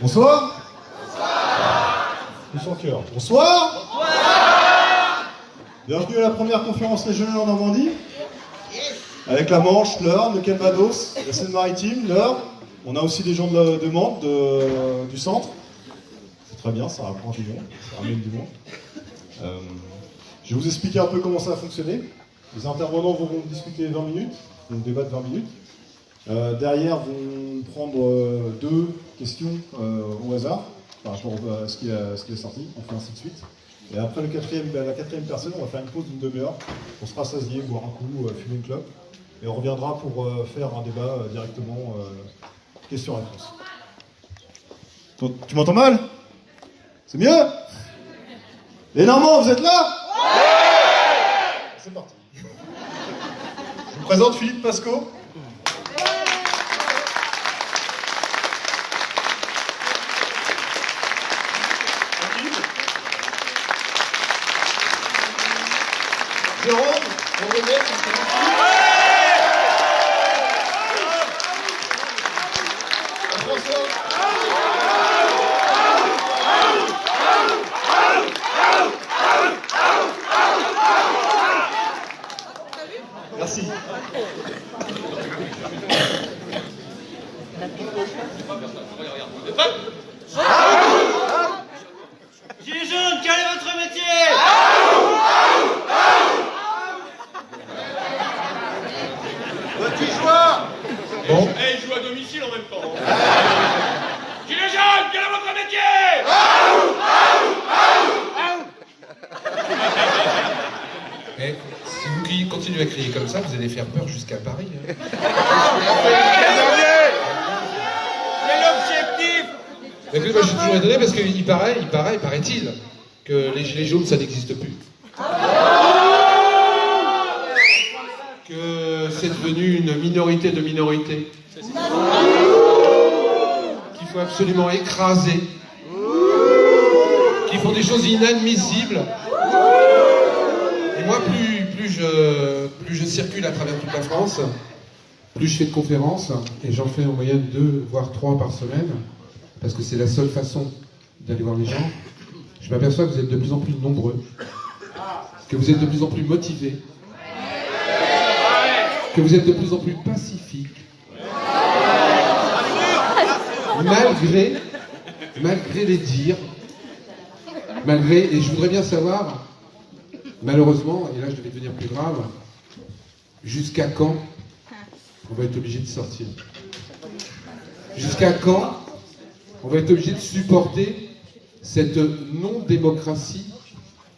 Bonsoir. Tous en cœur. Bonsoir. Bienvenue à la première conférence régionale en Normandie. Avec la Manche, l'Eure, le Calvados, la Seine-Maritime, l'Eure. On a aussi des gens de Mantes, du centre. C'est très bien, ça rapproche du monde, ça ramène du monde. Je vais vous expliquer un peu comment ça va fonctionner. Les intervenants vont discuter 20 minutes, vont débattre 20 minutes. Derrière, vont prendre 2 questions au hasard, par rapport à ce qui est sorti, on fait ainsi de suite. Et après la quatrième personne, on va faire une pause d'une demi-heure, on se rassasier, boire un coup, fumer une clope, et on reviendra pour faire un débat directement question-réponse. Tu m'entends mal? C'est mieux? Les Normands, vous êtes là? Ouais. C'est parti. Je vous présente Philippe Pasco. Jérôme, on remet. François. Merci. Gilets jaunes, quel est votre métier? Petit joueur. Bon. Et il joue à domicile en même temps. Gilets jaunes, quel est votre métier? Mais si vous continuez à crier comme ça, vous allez faire peur jusqu'à Paris. Hein. C'est l'objectif. Écoutez, moi je suis toujours étonné parce qu'il paraît-il, que les gilets jaunes ça n'existe plus. Que c'est devenu une minorité de minorités. Qu'il faut absolument écraser. Qu'ils font des choses inadmissibles. Et moi, plus je circule à travers toute la France, plus je fais de conférences, et j'en fais en moyenne 2 voire 3 par semaine, parce que c'est la seule façon d'aller voir les gens, je m'aperçois que vous êtes de plus en plus nombreux, que vous êtes de plus en plus motivés, que vous êtes de plus en plus pacifiques, malgré les dires, et je voudrais bien savoir, malheureusement, et là je vais devenir plus grave, jusqu'à quand on va être obligé de sortir? Jusqu'à quand on va être obligé de supporter cette non-démocratie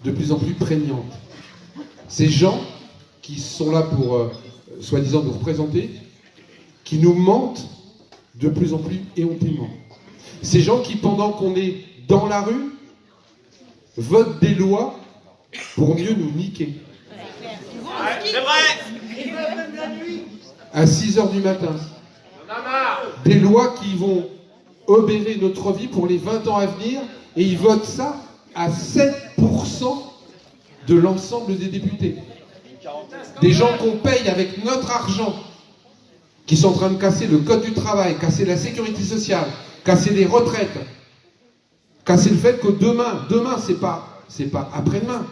de plus en plus prégnante? Ces gens qui sont là pour, soi-disant, nous représenter, qui nous mentent de plus en plus éhontément. Ces gens qui, pendant qu'on est dans la rue, votent des lois pour mieux nous niquer. C'est vrai. À 6h du matin. Des lois qui vont obérer notre vie pour les 20 ans à venir, et ils votent ça à 7% de l'ensemble des députés. Des gens qu'on paye avec notre argent, qui sont en train de casser le code du travail, casser la sécurité sociale, casser les retraites, casser le fait que demain c'est pas après-demain.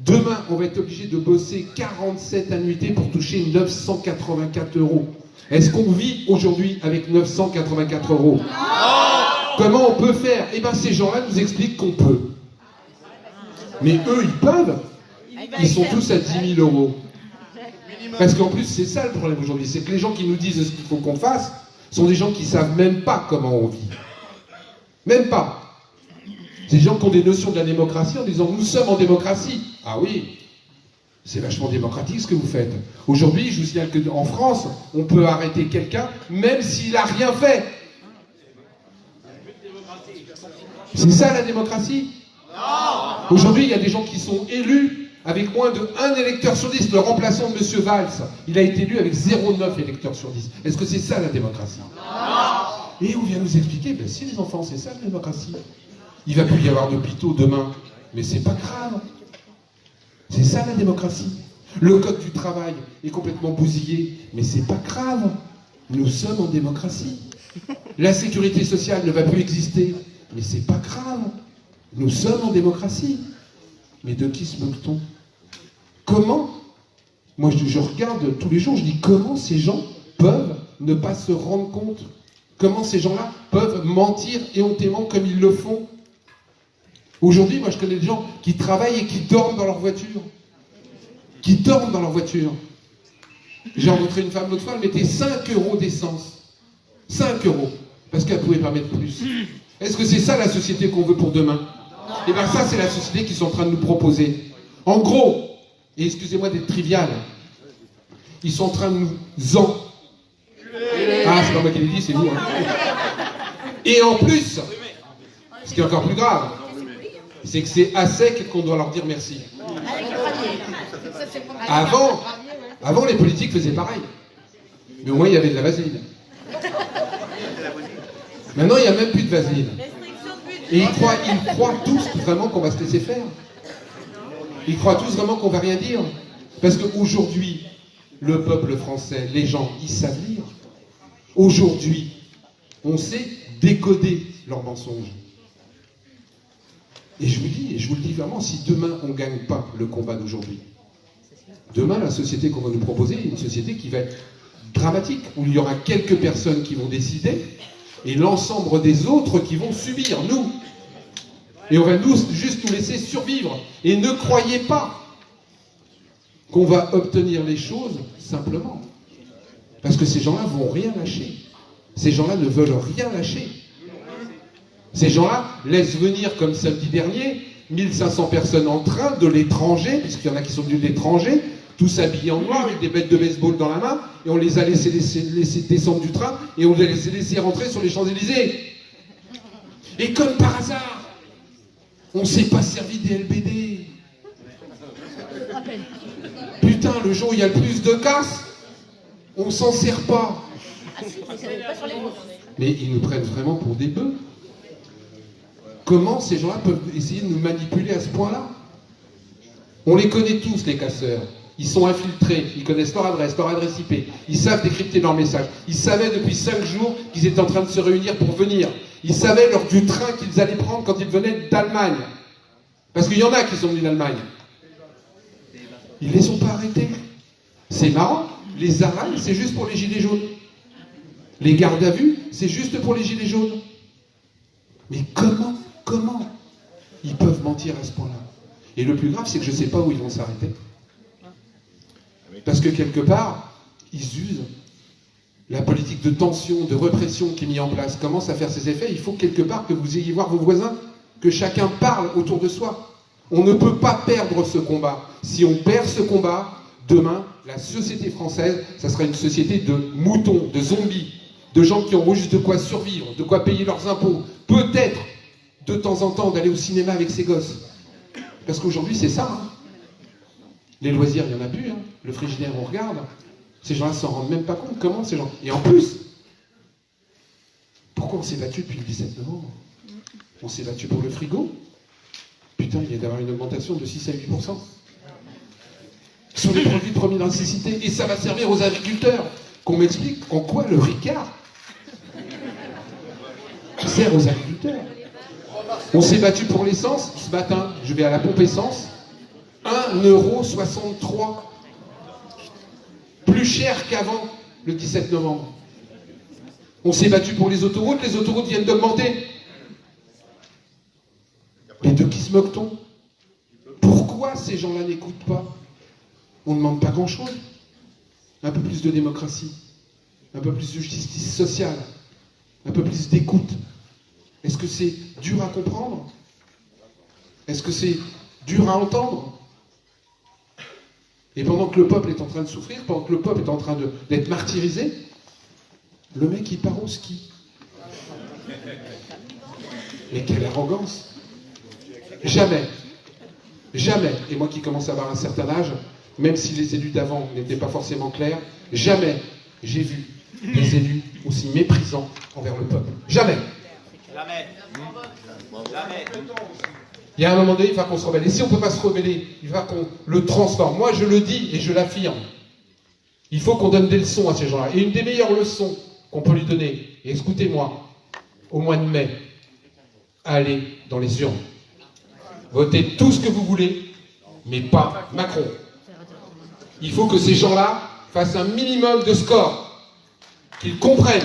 Demain, on va être obligé de bosser 47 annuités pour toucher 984 €. Est-ce qu'on vit aujourd'hui avec 984 €? Non. Comment on peut faire? Eh bien, ces gens-là nous expliquent qu'on peut. Mais eux, ils peuvent. Ils sont tous à 10 000 €. Parce qu'en plus, c'est ça le problème aujourd'hui. C'est que les gens qui nous disent ce qu'il faut qu'on fasse sont des gens qui ne savent même pas comment on vit. Même pas. C'est des gens qui ont des notions de la démocratie en disant « nous sommes en démocratie ». Ah oui, c'est vachement démocratique ce que vous faites. Aujourd'hui, je vous signale qu'en France, on peut arrêter quelqu'un même s'il n'a rien fait. C'est ça la démocratie? Aujourd'hui, il y a des gens qui sont élus avec moins de 1 électeur sur 10. Le remplaçant de M. Valls, il a été élu avec 0,9 électeurs sur 10. Est-ce que c'est ça la démocratie? Et on vient nous expliquer, ben si les enfants, c'est ça la démocratie. Il va plus y avoir d'hôpitaux demain, mais c'est pas grave. C'est ça la démocratie. Le code du travail est complètement bousillé, mais c'est pas grave. Nous sommes en démocratie. La sécurité sociale ne va plus exister. Mais c'est pas grave. Nous sommes en démocratie. Mais de qui se moque-t-on? Comment? Moi, je regarde tous les jours, je dis comment ces gens peuvent ne pas se rendre compte? Comment ces gens-là peuvent mentir éhontément comme ils le font? Aujourd'hui, moi, je connais des gens qui travaillent et qui dorment dans leur voiture. Qui dorment dans leur voiture. J'ai rencontré une femme l'autre fois, elle mettait 5 € d'essence. 5 €. Parce qu'elle ne pouvait pas mettre plus. Est-ce que c'est ça la société qu'on veut pour demain? Eh bien ça, c'est la société qu'ils sont en train de nous proposer. En gros, et excusez-moi d'être trivial, ils sont en train de nous Ah, c'est pas moi qui l'ai dit, c'est vous. Hein. Et en plus, ce qui est encore plus grave, c'est que c'est à sec qu'on doit leur dire merci. Avant, les politiques faisaient pareil. Mais au moins, il y avait de la vaseline. Maintenant, il n'y a même plus de vaseline. Et ils croient tous vraiment qu'on va se laisser faire. Ils croient tous vraiment qu'on va rien dire. Parce qu'aujourd'hui, le peuple français, les gens, ils savent lire. Aujourd'hui, on sait décoder leurs mensonges. Et je vous le dis vraiment, si demain on ne gagne pas le combat d'aujourd'hui, demain la société qu'on va nous proposer est une société qui va être dramatique, où il y aura quelques personnes qui vont décider et l'ensemble des autres qui vont subir, nous. Et on va juste nous laisser survivre. Et ne croyez pas qu'on va obtenir les choses simplement. Parce que ces gens-là vont rien lâcher. Ces gens-là ne veulent rien lâcher. Ces gens-là laissent venir, comme samedi dernier, 1500 personnes en train de l'étranger, puisqu'il y en a qui sont venus de l'étranger, tous habillés en noir, avec des bêtes de baseball dans la main, et on les a laissés descendre du train, et on les a laissés rentrer sur les Champs-Élysées. Et comme par hasard, on ne s'est pas servi des LBD. Putain, le jour où il y a le plus de casse, on s'en sert pas. Mais ils nous prennent vraiment pour des bœufs. Comment ces gens-là peuvent essayer de nous manipuler à ce point-là? On les connaît tous, les casseurs. Ils sont infiltrés, ils connaissent leur adresse IP, ils savent décrypter leurs messages. Ils savaient depuis 5 jours qu'ils étaient en train de se réunir pour venir. Ils savaient l'heure du train qu'ils allaient prendre quand ils venaient d'Allemagne. Parce qu'il y en a qui sont venus d'Allemagne. Ils ne les ont pas arrêtés. C'est marrant, les arrêts, c'est juste pour les gilets jaunes. Les gardes à vue, c'est juste pour les gilets jaunes. Mais comment ils peuvent mentir à ce point-là? Et le plus grave, c'est que je ne sais pas où ils vont s'arrêter. Parce que quelque part, ils usent. La politique de tension, de répression qui est mise en place commence à faire ses effets. Il faut quelque part que vous ayez voir vos voisins, que chacun parle autour de soi. On ne peut pas perdre ce combat. Si on perd ce combat, demain, la société française, ça sera une société de moutons, de zombies, de gens qui auront juste de quoi survivre, de quoi payer leurs impôts. Peut-être, de temps en temps, d'aller au cinéma avec ses gosses. Parce qu'aujourd'hui, c'est ça. Hein. Les loisirs, il n'y en a plus. Hein. Le frigidaire, on regarde. Ces gens-là ne s'en rendent même pas compte. Comment ces gens... Et en plus, pourquoi on s'est battu depuis le 17 novembre? On s'est battu pour le frigo. Putain, il vient d'avoir une augmentation de 6 à 8%. Sur les produits de première nécessité. Et ça va servir aux agriculteurs. Qu'on m'explique en quoi le Ricard sert aux agriculteurs. On s'est battu pour l'essence. Ce matin, je vais à la pompe essence. 1,63 €. Plus cher qu'avant le 17 novembre. On s'est battu pour les autoroutes viennent d'augmenter. Mais de qui se moque-t-on? Pourquoi ces gens-là n'écoutent pas? On ne demande pas grand-chose. Un peu plus de démocratie, un peu plus de justice sociale, un peu plus d'écoute. Est-ce que c'est dur à comprendre? Est-ce que c'est dur à entendre? Et pendant que le peuple est en train de souffrir, pendant que le peuple est en train d'être martyrisé, le mec il part au ski. Mais quelle arrogance! Jamais, et moi qui commence à avoir un certain âge, même si les élus d'avant n'étaient pas forcément clairs, jamais j'ai vu des élus aussi méprisants envers le peuple. Jamais. Jamais. Il y a un moment donné, il va qu'on se rebelle. Et si on ne peut pas se rebeller, il va qu'on le transforme. Moi, je le dis et je l'affirme. Il faut qu'on donne des leçons à ces gens-là. Et une des meilleures leçons qu'on peut lui donner, Et écoutez-moi, au mois de mai, allez dans les urnes. Votez tout ce que vous voulez, mais pas Macron. Il faut que ces gens-là fassent un minimum de score, qu'ils comprennent.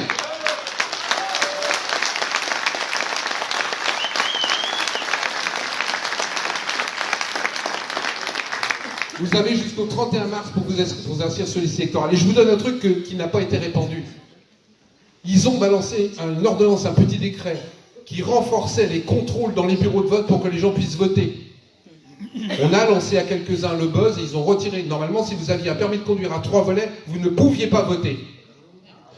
Vous avez jusqu'au 31 mars pour vous inscrire sur les listes électorales. Et je vous donne un truc qui n'a pas été répandu. Ils ont balancé une ordonnance, un petit décret, qui renforçait les contrôles dans les bureaux de vote pour que les gens puissent voter. On a lancé à quelques-uns le buzz et ils ont retiré. Normalement, si vous aviez un permis de conduire à 3 volets, vous ne pouviez pas voter.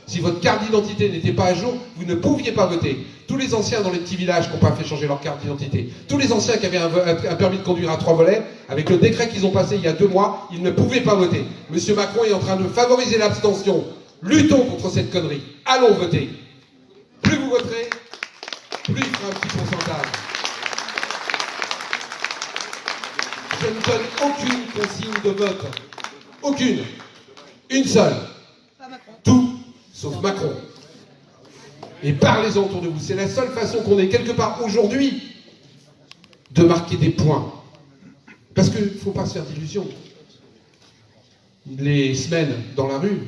Si votre carte d'identité n'était pas à jour, vous ne pouviez pas voter. Tous les anciens dans les petits villages qui n'ont pas fait changer leur carte d'identité, tous les anciens qui avaient un permis de conduire à 3 volets, avec le décret qu'ils ont passé il y a 2 mois, ils ne pouvaient pas voter. Monsieur Macron est en train de favoriser l'abstention. Luttons contre cette connerie. Allons voter. Plus vous voterez, plus il fera un petit pourcentage. Je ne donne aucune consigne de vote. Aucune. Une seule. Tout sauf Macron. Et parlez-en autour de vous. C'est la seule façon qu'on ait quelque part aujourd'hui de marquer des points. Parce qu'il ne faut pas se faire d'illusions. Les semaines dans la rue,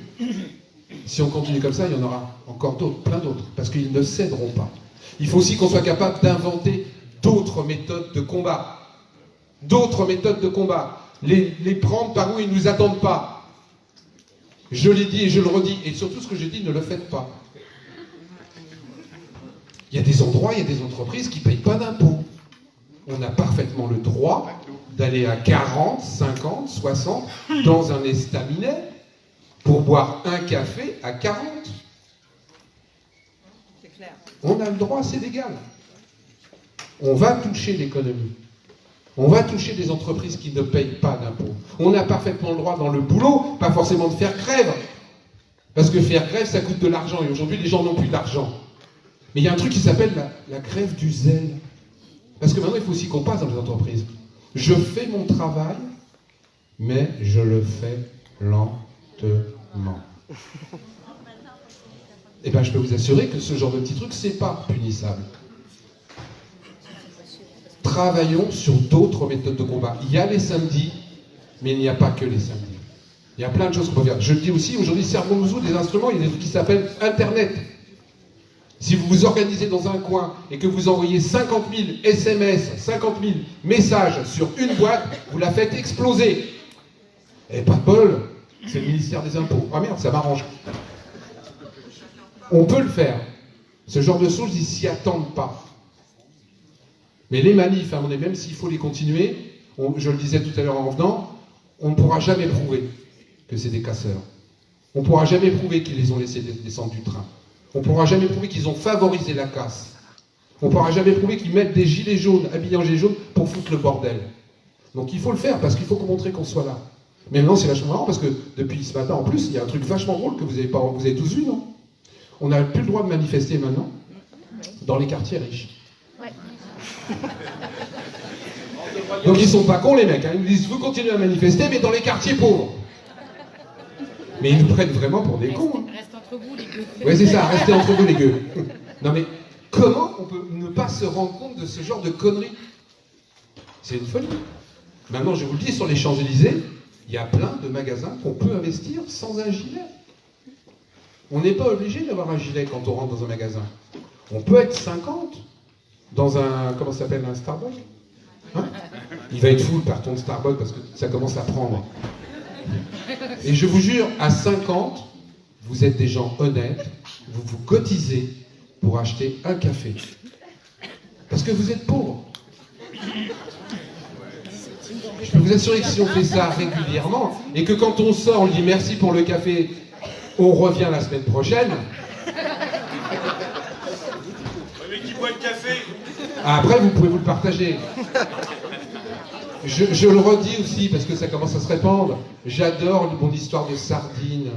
si on continue comme ça, il y en aura encore d'autres, plein d'autres. Parce qu'ils ne céderont pas. Il faut aussi qu'on soit capable d'inventer d'autres méthodes de combat. D'autres méthodes de combat. Les prendre par où ils ne nous attendent pas. Je l'ai dit et je le redis. Et surtout ce que je dis, ne le faites pas. Il y a des endroits, il y a des entreprises qui ne payent pas d'impôts. On a parfaitement le droit d'aller à 40, 50, 60 dans un estaminet pour boire un café à 40. C'est clair. On a le droit, c'est légal. On va toucher l'économie. On va toucher des entreprises qui ne payent pas d'impôts. On a parfaitement le droit dans le boulot, pas forcément de faire grève. Parce que faire grève, ça coûte de l'argent. Et aujourd'hui, les gens n'ont plus d'argent. Mais il y a un truc qui s'appelle la grève du zèle. Parce que maintenant, il faut aussi qu'on passe dans les entreprises. Je fais mon travail, mais je le fais lentement. Eh bien, je peux vous assurer que ce genre de petit truc, c'est pas punissable. Travaillons sur d'autres méthodes de combat. Il y a les samedis, mais il n'y a pas que les samedis. Il y a plein de choses qu'on peut faire. Je le dis aussi, aujourd'hui, servons-nous des instruments, il y a des trucs qui s'appellent Internet. Si vous vous organisez dans un coin et que vous envoyez 50 000 SMS, 50 000 messages sur une boîte, vous la faites exploser. Et pas de bol, c'est le ministère des Impôts. Ah merde, ça m'arrange. On peut le faire. Ce genre de choses, ils s'y attendent pas. Mais les manifs, à mon avis, même s'il faut les continuer, je le disais tout à l'heure en revenant, on ne pourra jamais prouver que c'est des casseurs. On ne pourra jamais prouver qu'ils les ont laissés descendre du train. On ne pourra jamais prouver qu'ils ont favorisé la casse. On ne pourra jamais prouver qu'ils mettent des gilets jaunes, habillés en gilets jaunes, pour foutre le bordel. Donc il faut le faire, parce qu'il faut montrer qu'on soit là. Mais maintenant, c'est vachement marrant, parce que depuis ce matin, en plus, il y a un truc vachement drôle que vous avez tous vu, non? On n'a plus le droit de manifester maintenant dans les quartiers riches. Ouais. Donc ils sont pas cons, les mecs. Hein. Ils nous disent, vous continuez à manifester, mais dans les quartiers pauvres. Mais ils nous prennent vraiment pour des cons. Hein. Reste entre vous, les gueux. Oui, c'est ça, restez entre vous, les gueux. Non mais, comment on peut ne pas se rendre compte de ce genre de conneries? C'est une folie. Maintenant, je vous le dis, sur les Champs-Élysées, il y a plein de magasins qu'on peut investir sans un gilet. On n'est pas obligé d'avoir un gilet quand on rentre dans un magasin. On peut être 50 dans un, comment ça s'appelle, un Starbucks, hein? Il va être full par ton Starbucks parce que ça commence à prendre. Et je vous jure, à 50, vous êtes des gens honnêtes, vous vous cotisez pour acheter un café. Parce que vous êtes pauvres. Je peux vous assurer que si on fait ça régulièrement, et que quand on sort, on dit merci pour le café, on revient la semaine prochaine. Mais qui boit le café? Après, vous pouvez vous le partager. Je le redis aussi, parce que ça commence à se répandre. J'adore mon histoire de sardines.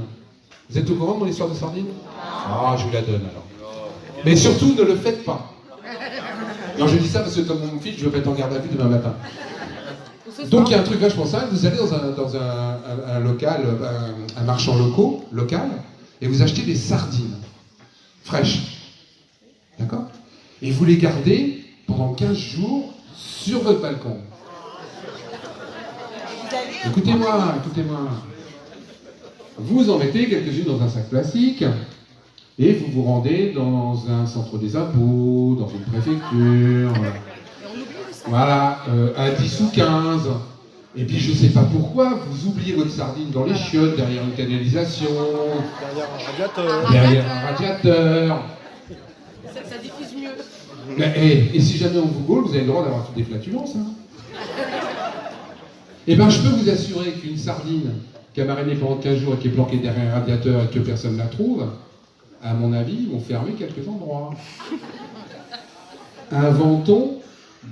Vous êtes au courant de mon histoire de sardines? Ah, je vous la donne alors. Mais surtout, ne le faites pas. Non, je dis ça parce que comme mon fils, je veux être en garde à vue demain matin. Donc il y a un truc vachement simple, vous allez dans un local, un marchand local, et vous achetez des sardines. fraîches. D'accord? Et vous les gardez pendant 15 jours sur votre balcon. Écoutez-moi, écoutez-moi. Vous en mettez quelques-unes dans un sac plastique et vous vous rendez dans un centre des impôts, dans une préfecture, voilà, à 10 ou 15. Et puis je sais pas pourquoi, vous oubliez votre sardine dans les chiottes, derrière une canalisation, Derrière un radiateur. derrière un radiateur. Ça diffuse mieux. Et si jamais on vous gaule, vous avez le droit d'avoir toutes des flatulences. Hein. Eh bien, je peux vous assurer qu'une sardine qui a mariné pendant 15 jours et qui est planquée derrière un radiateur et que personne ne la trouve, à mon avis, ils vont fermer quelques endroits. Inventons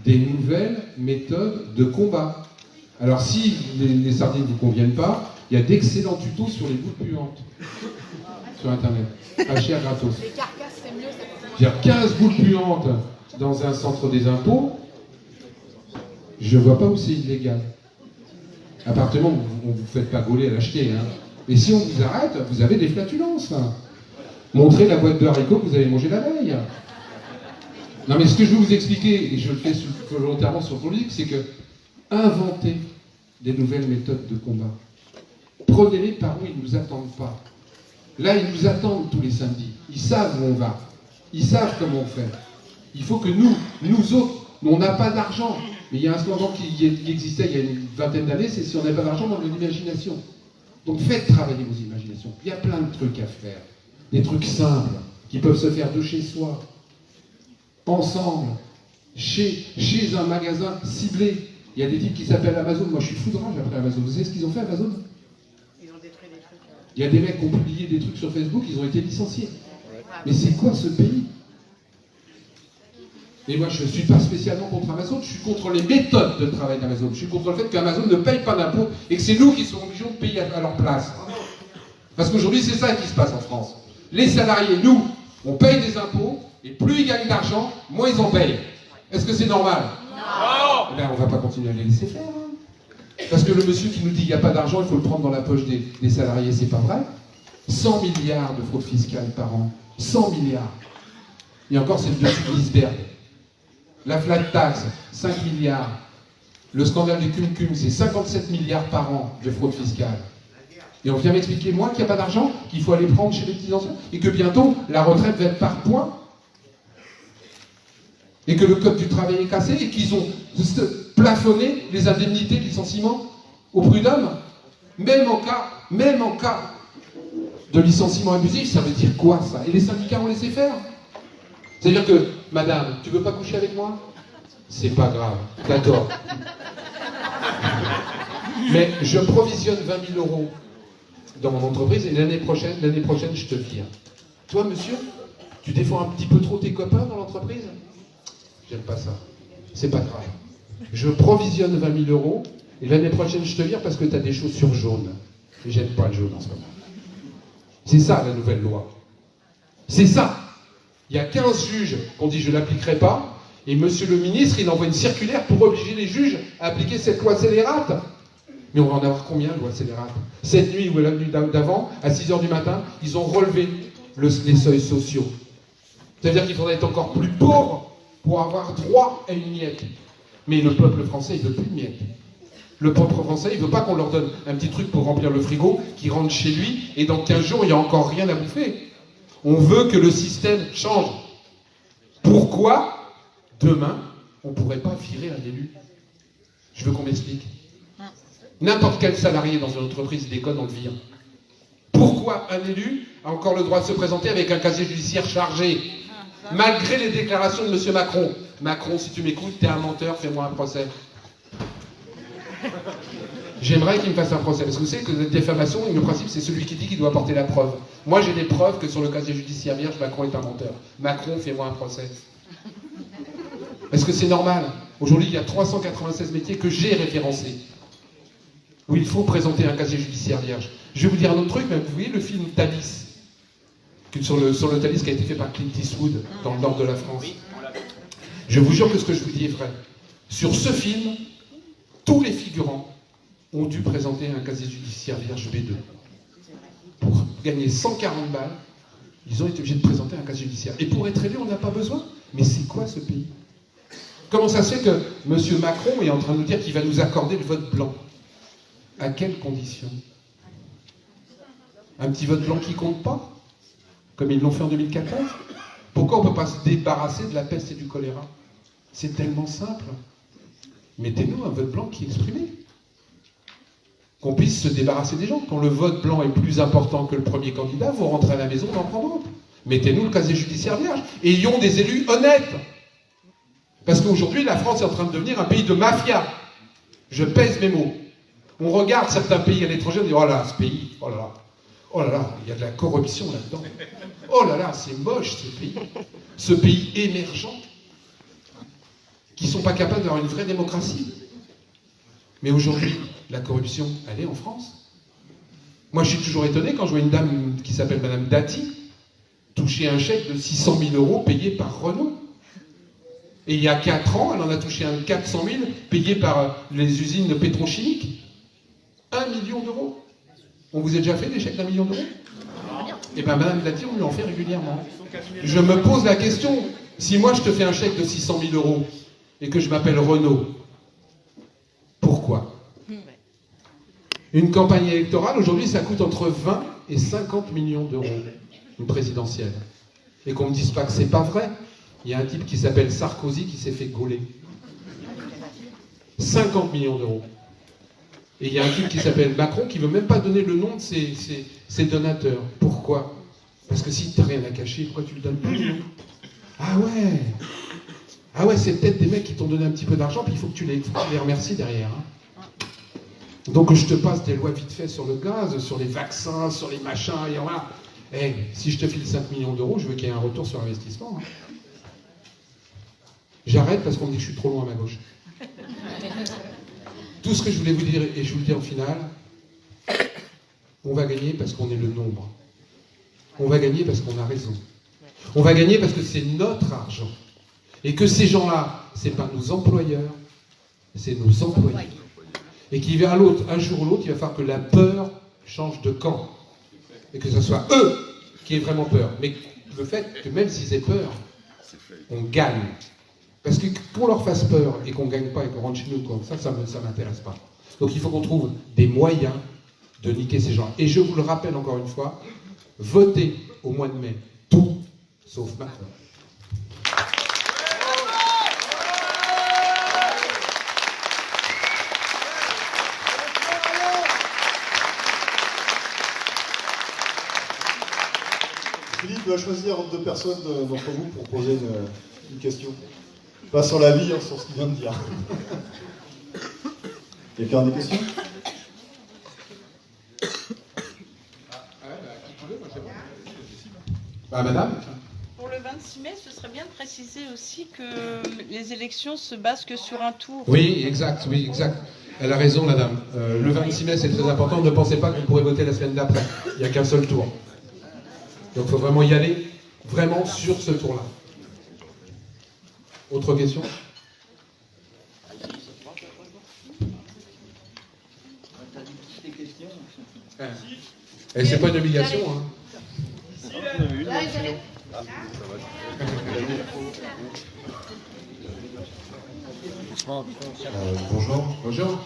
des nouvelles méthodes de combat. Alors, si les sardines ne vous conviennent pas, il y a d'excellents tutos sur les boules puantes sur Internet. À cher gratos. Les carcasses, c'est mieux. Il y a 15 boules puantes dans un centre des impôts. Je ne vois pas où c'est illégal. Appartement, on ne vous faites pas gauler à l'acheter. Hein. Mais si on vous arrête, vous avez des flatulences. Montrez la boîte de haricots que vous avez mangé la veille. Non, mais ce que je veux vous expliquer, et je le fais volontairement sur politique, c'est que inventez des nouvelles méthodes de combat. Prenez-les par où ils ne nous attendent pas. Là, ils nous attendent tous les samedis. Ils savent où on va. Ils savent comment on fait. Il faut que nous autres, on n'a pas d'argent. Mais il y a un slogan qui existait il y a une vingtaine d'années, c'est si on n'a pas d'argent, on a de l'imagination. Donc faites travailler vos imaginations. Il y a plein de trucs à faire. Des trucs simples, qui peuvent se faire de chez soi. Ensemble. Chez un magasin ciblé. Il y a des types qui s'appellent Amazon. Moi, je suis foudrage après Amazon. Vous savez ce qu'ils ont fait, Amazon? Ils ont détruit des trucs. Il y a des mecs qui ont publié des trucs sur Facebook, ils ont été licenciés. Mais c'est quoi ce pays? Et moi, je ne suis pas spécialement contre Amazon, je suis contre les méthodes de travail d'Amazon. Je suis contre le fait qu'Amazon ne paye pas d'impôts et que c'est nous qui sommes obligés de payer à leur place. Parce qu'aujourd'hui, c'est ça qui se passe en France. Les salariés, nous, on paye des impôts et plus ils gagnent d'argent, moins ils en payent. Est-ce que c'est normal? Non. Eh bien, on ne va pas continuer à les laisser faire. Hein. Parce que le monsieur qui nous dit qu'il n'y a pas d'argent, il faut le prendre dans la poche des salariés, c'est pas vrai. 100 milliards de fraude fiscale par an. 100 milliards. Et encore, c'est le dessus de l'iceberg. La flat tax, 5 milliards. Le scandale du cum-cum, c'est 57 milliards par an de fraude fiscale. Et on vient m'expliquer, moi, qu'il n'y a pas d'argent, qu'il faut aller prendre chez les petits anciens, et que bientôt, la retraite va être par points. Et que le code du travail est cassé, et qu'ils ont plafonné les indemnités de licenciement au prud'homme. Même en cas de licenciement abusif, ça veut dire quoi, ça? Et les syndicats ont laissé faire. C'est-à-dire que, madame, tu veux pas coucher avec moi? C'est pas grave, d'accord. Mais je provisionne 20 000 € dans mon entreprise et l'année prochaine, je te vire. Toi, monsieur, tu défends un petit peu trop tes copains dans l'entreprise? J'aime pas ça. C'est pas grave. Je provisionne 20 000 € et l'année prochaine, je te vire parce que tu as des chaussures jaunes. Et j'aime pas le jaune en ce moment. C'est ça, la nouvelle loi. C'est ça. Il y a 15 juges qui ont dit je ne l'appliquerai pas, et monsieur le ministre, il envoie une circulaire pour obliger les juges à appliquer cette loi scélérate. Mais on va en avoir combien de lois scélérates? Cette nuit ou la nuit d'avant, à 6h du matin, ils ont relevé les seuils sociaux. C'est-à-dire qu'il faudrait être encore plus pauvre pour avoir droit à une miette. Mais le peuple français, il ne veut plus de miette. Le peuple français, il ne veut pas qu'on leur donne un petit truc pour remplir le frigo, qui rentre chez lui, et dans 15 jours, il n'y a encore rien à bouffer. On veut que le système change. Pourquoi, demain, on ne pourrait pas virer un élu? Je veux qu'on m'explique. N'importe quel salarié dans une entreprise déconne, on le vire. Pourquoi un élu a encore le droit de se présenter avec un casier judiciaire chargé, malgré les déclarations de M. Macron? Macron, si tu m'écoutes, t'es un menteur, fais-moi un procès. J'aimerais qu'il me fasse un procès, parce que vous savez que la diffamation, le principe, c'est celui qui dit qu'il doit apporter la preuve. Moi, j'ai des preuves que sur le casier judiciaire vierge, Macron est un menteur. Macron, fais-moi un procès. Est-ce que c'est normal? Aujourd'hui, il y a 396 métiers que j'ai référencés, où il faut présenter un casier judiciaire vierge. Je vais vous dire un autre truc, mais vous voyez le film Thalys, sur le Thalys qui a été fait par Clint Eastwood, dans le nord de la France. Je vous jure que ce que je vous dis est vrai. Sur ce film, tous les figurants ont dû présenter un casier judiciaire vierge B2 pour gagner 140 balles ils ont été obligés de présenter un casier judiciaire. Et pour être élu, on n'a pas besoin. Mais c'est quoi ce pays? Comment ça se fait que M. Macron est en train de nous dire qu'il va nous accorder le vote blanc? À quelles conditions? Un petit vote blanc qui compte pas? Comme ils l'ont fait en 2014? Pourquoi on ne peut pas se débarrasser de la peste et du choléra? C'est tellement simple. Mettez-nous un vote blanc qui est exprimé. Qu'on puisse se débarrasser des gens. Quand le vote blanc est plus important que le premier candidat, vous rentrez à la maison, on en prend d'autres. Mettez-nous le casier judiciaire vierge. Et ayons des élus honnêtes. Parce qu'aujourd'hui, la France est en train de devenir un pays de mafia. Je pèse mes mots. On regarde certains pays à l'étranger, on dit, oh là, ce pays, oh là là, il y a de la corruption là-dedans. Oh là là, c'est moche ce pays. Ce pays émergent. Qui ne sont pas capables d'avoir une vraie démocratie. Mais aujourd'hui, la corruption, elle est en France. Moi, je suis toujours étonné quand je vois une dame qui s'appelle Madame Dati toucher un chèque de 600 000 € payé par Renault. Et il y a 4 ans, elle en a touché un de 400 000 payé par les usines pétrochimiques. 1 million d'euros. On vous a déjà fait des chèques d'1 million d'euros? Eh bien, Madame Dati, on lui en fait régulièrement. Je me pose la question, si moi je te fais un chèque de 600 000 € et que je m'appelle Renault, pourquoi? Une campagne électorale, aujourd'hui, ça coûte entre 20 et 50 millions d'euros, une présidentielle. Et qu'on ne me dise pas que c'est pas vrai. Il y a un type qui s'appelle Sarkozy qui s'est fait gauler. 50 millions d'euros. Et il y a un type qui s'appelle Macron qui ne veut même pas donner le nom de ses donateurs. Pourquoi? Parce que si tu n'as rien à cacher, pourquoi tu le donnes pas? Ah ouais! Ah ouais, c'est peut-être des mecs qui t'ont donné un petit peu d'argent, puis il faut que tu les remercies derrière. Hein. Donc je te passe des lois vite fait sur le gaz, sur les vaccins, sur les machins, et voilà. Hey, si je te file 5 millions d'euros, je veux qu'il y ait un retour sur investissement. Hein. J'arrête parce qu'on me dit que je suis trop loin à ma gauche. Tout ce que je voulais vous dire, et je vous le dis en finale, on va gagner parce qu'on est le nombre. On va gagner parce qu'on a raison. On va gagner parce que c'est notre argent. Et que ces gens-là, ce n'est pas nos employeurs, c'est nos employés. Et qu'il verra l'autre, un jour ou l'autre, il va falloir que la peur change de camp. Et que ce soit eux qui aient vraiment peur. Mais le fait que même s'ils aient peur, on gagne. Parce que qu'on leur fasse peur et qu'on ne gagne pas et qu'on rentre chez nous, comme ça ne m'intéresse pas. Donc il faut qu'on trouve des moyens de niquer ces gens. Et je vous le rappelle encore une fois, votez au mois de mai, tout sauf Macron. Philippe va choisir entre 2 personnes d'entre vous pour poser une question. Pas sur la vie, hein, sur ce qu'il vient de dire. Quelqu'un a des questions? Madame? Pour le 26 mai, ce serait bien de préciser aussi que les élections se basent que sur un tour. Oui, exact. Elle a raison, la dame. Le 26 mai, c'est très important. Ne pensez pas que vous pourrez voter la semaine d'après. Il n'y a qu'un seul tour. Donc il faut vraiment y aller, vraiment sur ce tour-là. Autre question? Et c'est pas une obligation, hein. Bonjour. Bonjour.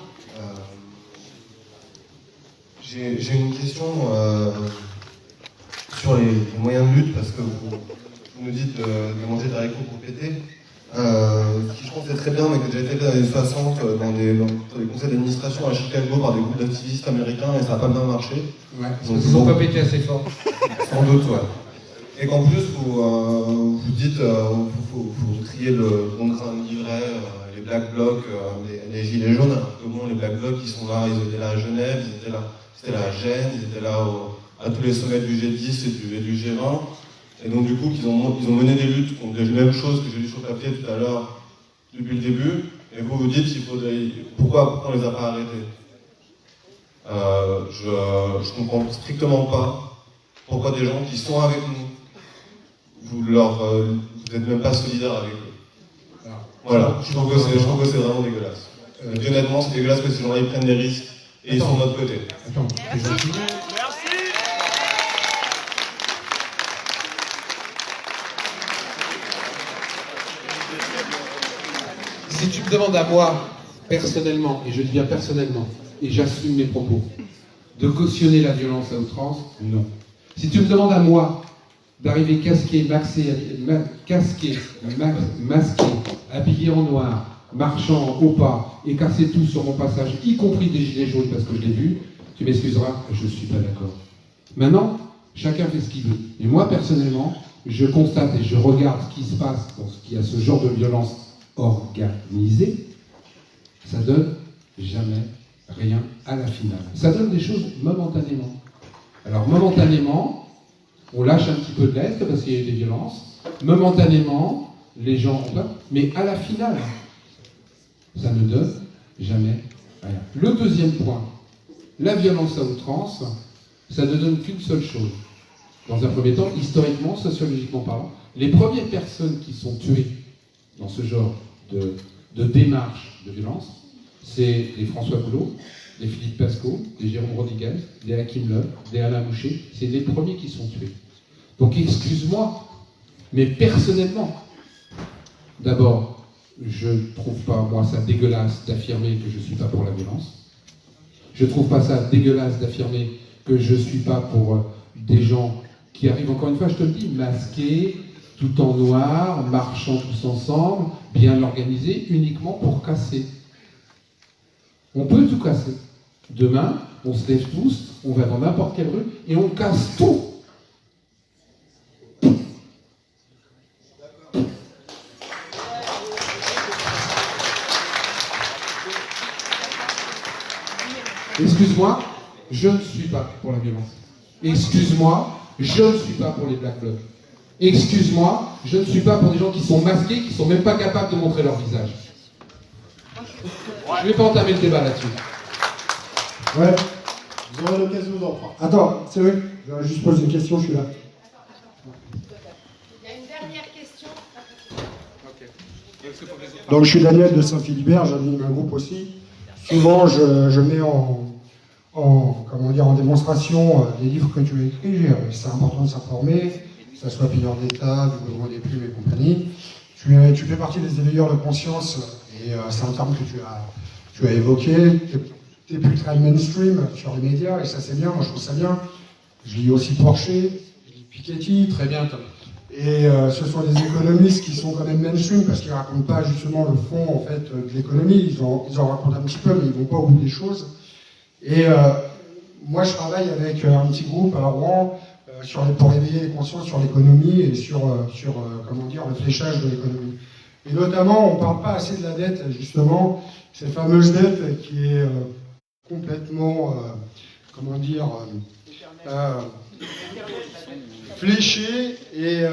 J'ai une question sur les moyens de lutte, parce que vous nous dites de manger des haricots pour péter, qui je pense est très bien, mais qui a déjà été fait dans les années 60 dans des conseils d'administration à Chicago par des groupes d'activistes américains, et ça n'a pas bien marché. Ouais, parce qu'ils n'ont pas pété assez fort. Sans doute, ouais. Et qu'en plus, vous dites qu'il faut trier le bon grain de livret, les Black Blocs, les Gilets jaunes, alors que bon, les Black Blocs, ils sont là, ils étaient là à Genève, ils étaient là à Gênes, ils étaient là à tous les sommets du G10 et du G20. Et donc, du coup, ils ont mené des luttes contre les mêmes choses que j'ai lu sur le papier tout à l'heure, depuis le début. Et vous dites pourquoi on les a pas arrêtés. Je comprends strictement pas pourquoi des gens qui sont avec nous, vous n'êtes même pas solidaire avec eux. Voilà, je trouve que c'est vraiment dégueulasse. Honnêtement, c'est dégueulasse que ces gens-là ils prennent des risques et ils sont de notre côté. Attends, c'est gentil. Si tu me demandes à moi, personnellement, et je dis bien personnellement, et j'assume mes propos, de cautionner la violence à outrance, non. Si tu me demandes à moi d'arriver casqué, masqué, habillé en noir, marchant au pas, et casser tout sur mon passage, y compris des gilets jaunes parce que je l'ai vu, tu m'excuseras, je ne suis pas d'accord. Maintenant, chacun fait ce qu'il veut. Et moi, personnellement, je constate et je regarde ce qui se passe dans ce qui a ce genre de violence organisée, ça donne jamais rien à la finale. Ça donne des choses momentanément. Alors, momentanément, on lâche un petit peu de l'Est parce qu'il y a eu des violences. Momentanément, les gens ont peur. Mais à la finale, ça ne donne jamais rien. Le deuxième point, la violence à outrance, ça ne donne qu'une seule chose. Dans un premier temps, historiquement, sociologiquement parlant, les premières personnes qui sont tuées dans ce genre de démarche de violence, c'est les François Boulot, les Philippe Pasco, les Jérôme Rodriguez, les Hakim Love, les Alain Boucher, c'est les premiers qui sont tués. Donc excuse-moi, mais personnellement, d'abord, je ne trouve pas, moi, ça dégueulasse d'affirmer que je ne suis pas pour la violence. Je ne trouve pas ça dégueulasse d'affirmer que je ne suis pas pour des gens qui arrivent, encore une fois, je te le dis, masqués, tout en noir, marchant tous ensemble, bien organisés, uniquement pour casser. On peut tout casser. Demain, on se lève tous, on va dans n'importe quelle rue et on casse tout. Excuse-moi, je ne suis pas pour la violence. Excuse-moi, je ne suis pas pour les Black Blocs. Excuse-moi, je ne suis pas pour des gens qui sont masqués, qui ne sont même pas capables de montrer leur visage. Je ne vais pas entamer le débat là-dessus. Ouais, vous aurez l'occasion d'en prendre. Attends, c'est vrai, je vais juste poser une question, je suis là. Il y a une dernière question. Donc je suis Daniel de Saint-Philibert, j'anime un groupe aussi. Souvent je mets en démonstration les livres que tu as écrits. C'est important de s'informer, que ce soit Pilleur d'État, du Mouvement des Plumes et compagnie. Tu fais partie des éveilleurs de conscience et c'est un terme que tu as évoqué. Tu es plus très mainstream sur les médias et ça c'est bien, moi je trouve ça bien. Je lis aussi Porcher, je lis Piketty. Très bien, Tom. Et ce sont des économistes qui sont quand même mainstream parce qu'ils ne racontent pas justement le fond en fait, de l'économie. Ils en racontent un petit peu, mais ils ne vont pas au bout des choses. Et moi, je travaille avec un petit groupe à Rouen pour éveiller les consciences sur l'économie et sur le fléchage de l'économie. Et notamment, on ne parle pas assez de la dette, justement, cette fameuse dette qui est complètement, fléchée et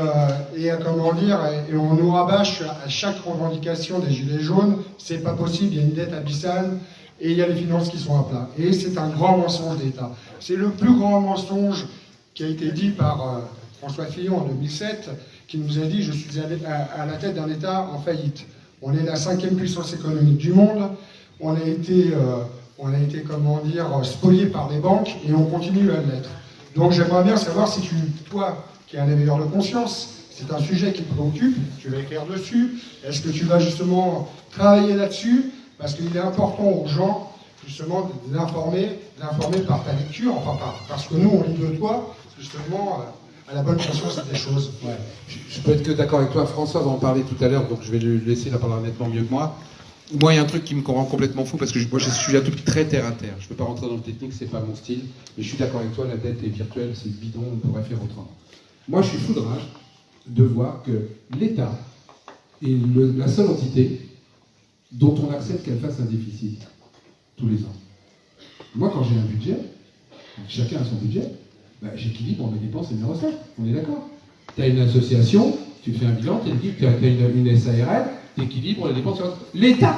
on nous rabâche à chaque revendication des Gilets jaunes, c'est pas possible, il y a une dette abyssale et il y a les finances qui sont à plat. Et c'est un grand mensonge d'État. C'est le plus grand mensonge qui a été dit par François Fillon en 2007, qui nous a dit « Je suis à la tête d'un État en faillite ». On est la 5e puissance économique du monde, on a été spolié par les banques et on continue à l'être. Donc j'aimerais bien savoir si toi, qui es un éveilleur de conscience, c'est un sujet qui te préoccupe, tu vas écrire dessus, est-ce que tu vas justement travailler là-dessus? Parce qu'il est important aux gens, justement, d'informer par ta lecture, parce que nous, on lit de toi, justement, à la bonne conscience des choses. Ouais. Je peux être que d'accord avec toi. François va en parler tout à l'heure, donc je vais lui laisser la parole nettement mieux que moi. Moi, il y a un truc qui me rend complètement fou, parce que moi, je suis un truc très terre à terre. Je ne peux pas rentrer dans le technique, c'est pas mon style. Mais je suis d'accord avec toi, la dette est virtuelle, c'est bidon, on pourrait faire autrement. Moi, je suis fou de rage de voir que l'État est la seule entité dont on accepte qu'elle fasse un déficit tous les ans. Moi, quand j'ai un budget, chacun a son budget, j'équilibre mes dépenses et mes recettes. On est d'accord. Tu as une association, tu fais un bilan, tu as une SARL, tu équilibres les dépenses et les recettes. L'État,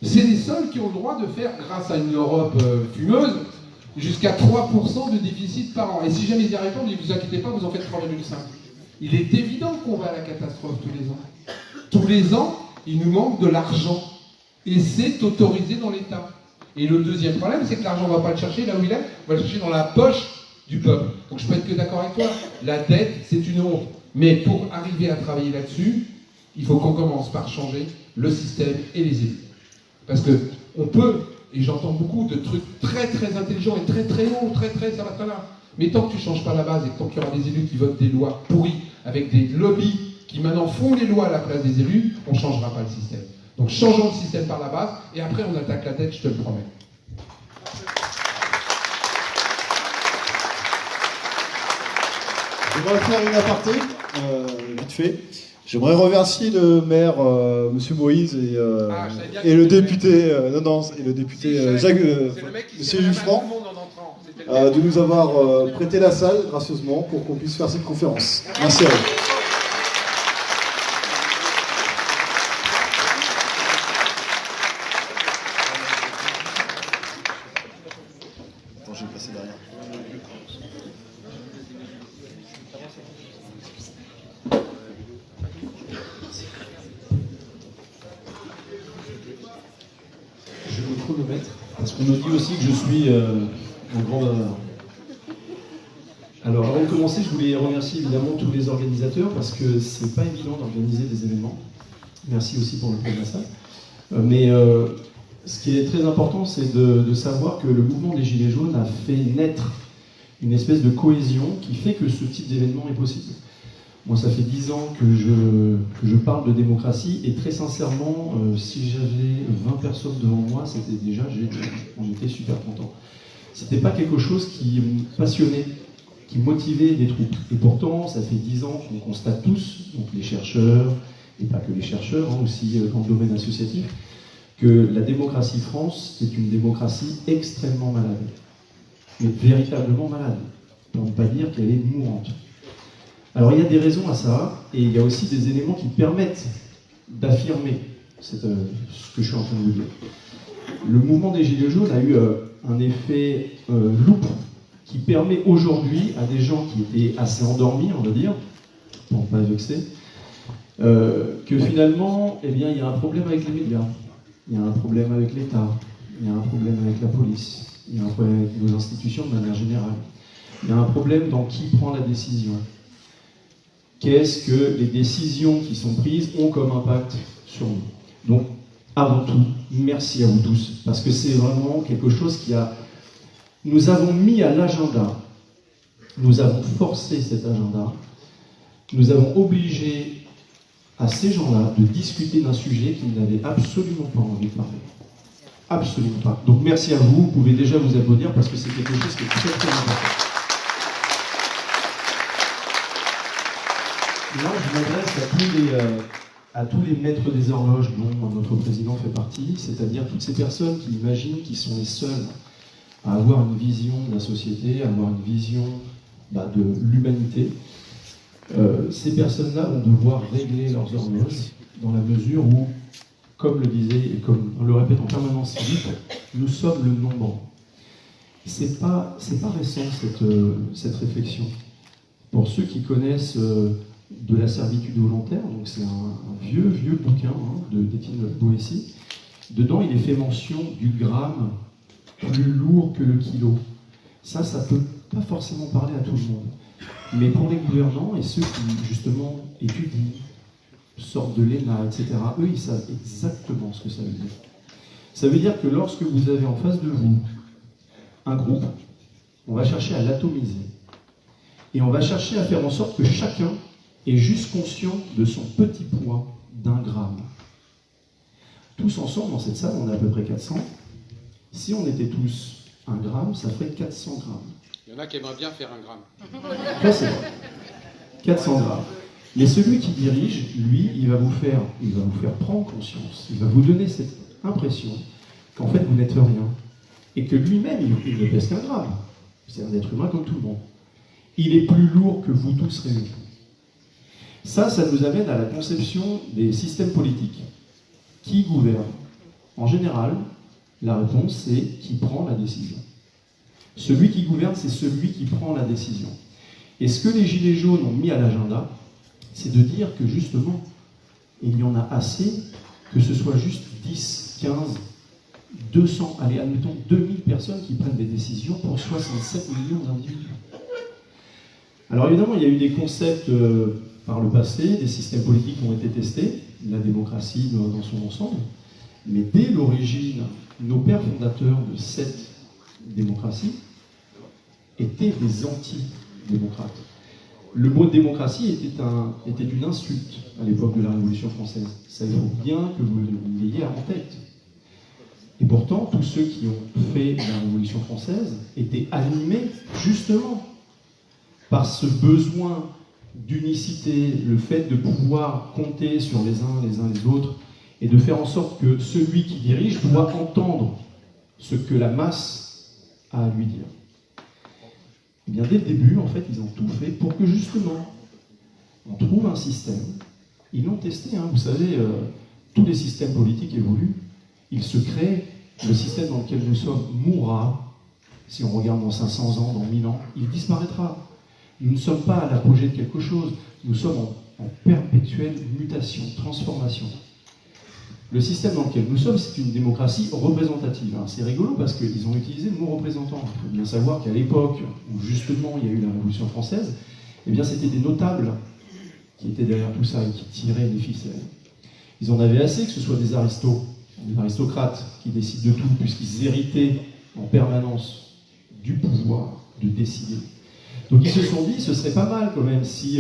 c'est les seuls qui ont le droit de faire, grâce à une Europe fumeuse, jusqu'à 3% de déficit par an. Et si jamais ils n'y arrivent pas, ne vous inquiétez pas, vous en faites 3,5. Il est évident qu'on va à la catastrophe tous les ans. Tous les ans, il nous manque de l'argent. Et c'est autorisé dans l'État. Et le deuxième problème, c'est que l'argent, on ne va pas le chercher là où il est, on va le chercher dans la poche du peuple. Donc je peux être que d'accord avec toi. La dette, c'est une honte. Mais pour arriver à travailler là-dessus, il faut qu'on commence par changer le système et les élus. Parce que on peut, et j'entends beaucoup de trucs très très intelligents et très très hauts, ça va très là. Mais tant que tu ne changes pas la base et tant qu'il y aura des élus qui votent des lois pourries avec des lobbies qui maintenant font les lois à la place des élus, on ne changera pas le système. Donc changeons le système par la base et après on attaque la tête, je te le promets. J'aimerais faire une aparté, vite fait. J'aimerais remercier le maire, Monsieur Moïse, et le député, et le député Jacques, Monsieur Lufranc, de nous avoir prêté la salle gracieusement pour qu'on puisse faire cette conférence. Merci à vous. Attends, je vais passer derrière. Je vais me chronomètre, parce qu'on me dit aussi que je suis un grand bavard. Alors, avant de commencer, je voulais remercier évidemment tous les organisateurs, parce que c'est pas évident d'organiser des événements. Merci aussi pour le prix de la salle. Mais ce qui est très important, c'est de savoir que le mouvement des Gilets jaunes a fait naître une espèce de cohésion qui fait que ce type d'événement est possible. Moi, ça fait 10 ans que je parle de démocratie, et très sincèrement, si j'avais 20 personnes devant moi, c'était déjà, on était super contents. C'était pas quelque chose qui me passionnait, qui motivait les troupes. Et pourtant, ça fait 10 ans qu'on constate tous, donc les chercheurs, et pas que les chercheurs, aussi dans le domaine associatif, que la démocratie France est une démocratie extrêmement malade. Mais véritablement malade, pour ne pas dire qu'elle est mourante. Alors il y a des raisons à ça, et il y a aussi des éléments qui permettent d'affirmer ce que je suis en train de vous dire. Le mouvement des Gilets jaunes a eu un effet loupe qui permet aujourd'hui à des gens qui étaient assez endormis, on va dire, pour ne pas vexer, que finalement, eh bien, il y a un problème avec les médias, il y a un problème avec l'État, il y a un problème avec la police, il y a un problème avec nos institutions de manière générale, il y a un problème dans qui prend la décision. Qu'est-ce que les décisions qui sont prises ont comme impact sur nous. Donc, avant tout, merci à vous tous, parce que c'est vraiment quelque chose qui a... Nous avons mis à l'agenda, nous avons forcé cet agenda, nous avons obligé à ces gens-là de discuter d'un sujet qu'ils n'avaient absolument pas envie de parler. Absolument pas. Donc merci à vous, vous pouvez déjà vous applaudir parce que c'est quelque chose qui est très très important. Là, je m'adresse à tous les maîtres des horloges dont notre président fait partie, c'est-à-dire toutes ces personnes qui imaginent qu'ils sont les seuls à avoir une vision de la société, à avoir une vision de l'humanité. Ces personnes-là vont devoir régler leurs horloges dans la mesure où, comme le disait et comme on le répète en permanence Philippe, nous sommes le nombre. C'est pas récent cette réflexion. Pour ceux qui connaissent de la servitude volontaire, donc c'est un vieux bouquin d'Étienne Boétie, dedans il est fait mention du gramme plus lourd que le kilo. Ça peut pas forcément parler à tout le monde. Mais pour les gouvernants et ceux qui, justement, étudient, sortent de l'ENA, etc., eux, ils savent exactement ce que ça veut dire. Ça veut dire que lorsque vous avez en face de vous un groupe, on va chercher à l'atomiser. Et on va chercher à faire en sorte que chacun est juste conscient de son petit poids d'1 gramme. Tous ensemble, dans cette salle, on est à peu près 400. Si on était tous 1 gramme, ça ferait 400 grammes. Il y en a qui aimeraient bien faire 1 gramme. Ça, c'est vrai. 400 grammes. Mais celui qui dirige, lui, il va vous faire prendre conscience, il va vous donner cette impression qu'en fait, vous n'êtes rien. Et que lui-même, il ne pèse qu'1 gramme. C'est un être humain comme tout le monde. Il est plus lourd que vous tous réunis. Ça nous amène à la conception des systèmes politiques. Qui gouverne? En général, la réponse, c'est qui prend la décision. Celui qui gouverne, c'est celui qui prend la décision. Et ce que les Gilets jaunes ont mis à l'agenda, c'est de dire que justement, il y en a assez que ce soit juste 10, 15, 200, allez, admettons 2000 personnes qui prennent des décisions pour 67 millions d'individus. Alors évidemment, il y a eu des concepts Par le passé, des systèmes politiques ont été testés, la démocratie dans son ensemble, mais dès l'origine, nos pères fondateurs de cette démocratie étaient des anti-démocrates. Le mot démocratie était une insulte à l'époque de la Révolution française. Ça, il faut bien que vous l'ayez en tête. Et pourtant, tous ceux qui ont fait la Révolution française étaient animés justement par ce besoin d'unicité, le fait de pouvoir compter sur les uns les autres, et de faire en sorte que celui qui dirige doit entendre ce que la masse a à lui dire. Et bien, dès le début, en fait, ils ont tout fait pour que, justement, on trouve un système. Ils l'ont testé, hein, vous savez, tous les systèmes politiques évoluent. Il se crée, le système dans lequel nous sommes mourra. Si on regarde dans 500 ans, dans 1000 ans, il disparaîtra. Nous ne sommes pas à l'apogée de quelque chose, nous sommes en perpétuelle mutation, transformation. Le système dans lequel nous sommes, c'est une démocratie représentative. Alors, c'est rigolo parce qu'ils ont utilisé le mot représentant. Il faut bien savoir qu'à l'époque où justement il y a eu la Révolution française, eh bien c'était des notables qui étaient derrière tout ça et qui tiraient les ficelles. Ils en avaient assez que ce soit des aristocrates qui décident de tout, puisqu'ils héritaient en permanence du pouvoir de décider. Donc ils se sont dit, ce serait pas mal quand même si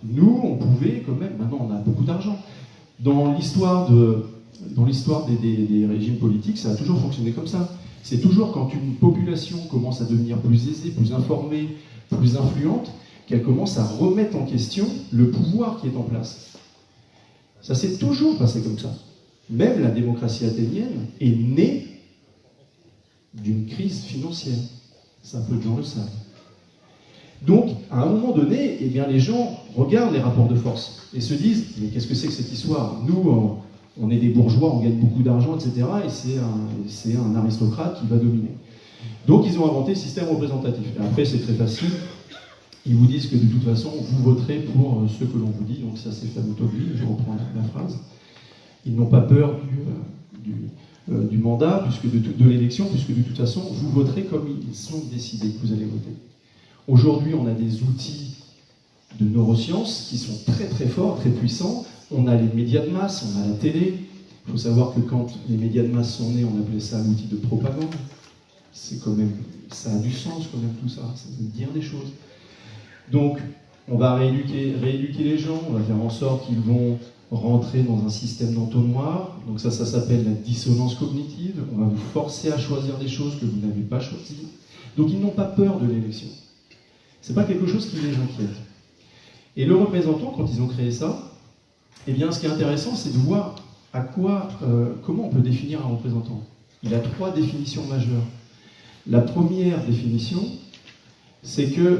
nous, on pouvait quand même, maintenant on a beaucoup d'argent. Dans l'histoire des régimes politiques, ça a toujours fonctionné comme ça. C'est toujours quand une population commence à devenir plus aisée, plus informée, plus influente, qu'elle commence à remettre en question le pouvoir qui est en place. Ça s'est toujours passé comme ça. Même la démocratie athénienne est née d'une crise financière. Ça, peu de gens le savent. Donc, à un moment donné, eh bien, les gens regardent les rapports de force et se disent « Mais qu'est-ce que c'est que cette histoire? Nous, on est des bourgeois, on gagne beaucoup d'argent, etc. et c'est un aristocrate qui va dominer. » Donc, ils ont inventé le système représentatif. Et après, c'est très facile. Ils vous disent que de toute façon, vous voterez pour ce que l'on vous dit. Donc, ça, c'est fameux Tocqueville. Je reprends la phrase. Ils n'ont pas peur du mandat, de l'élection, puisque de toute façon, vous voterez comme ils sont décidés que vous allez voter. Aujourd'hui, on a des outils de neurosciences qui sont très très forts, très puissants. On a les médias de masse, on a la télé. Il faut savoir que quand les médias de masse sont nés, on appelait ça un outil de propagande. C'est quand même, ça a du sens quand même tout ça, ça veut dire des choses. Donc, on va rééduquer les gens, on va faire en sorte qu'ils vont rentrer dans un système d'entonnoir. Donc ça s'appelle la dissonance cognitive. On va vous forcer à choisir des choses que vous n'avez pas choisies. Donc ils n'ont pas peur de l'élection. C'est pas quelque chose qui les inquiète. Et le représentant, quand ils ont créé ça, eh bien, ce qui est intéressant, c'est de voir comment on peut définir un représentant. Il a 3 définitions majeures. La première définition, c'est que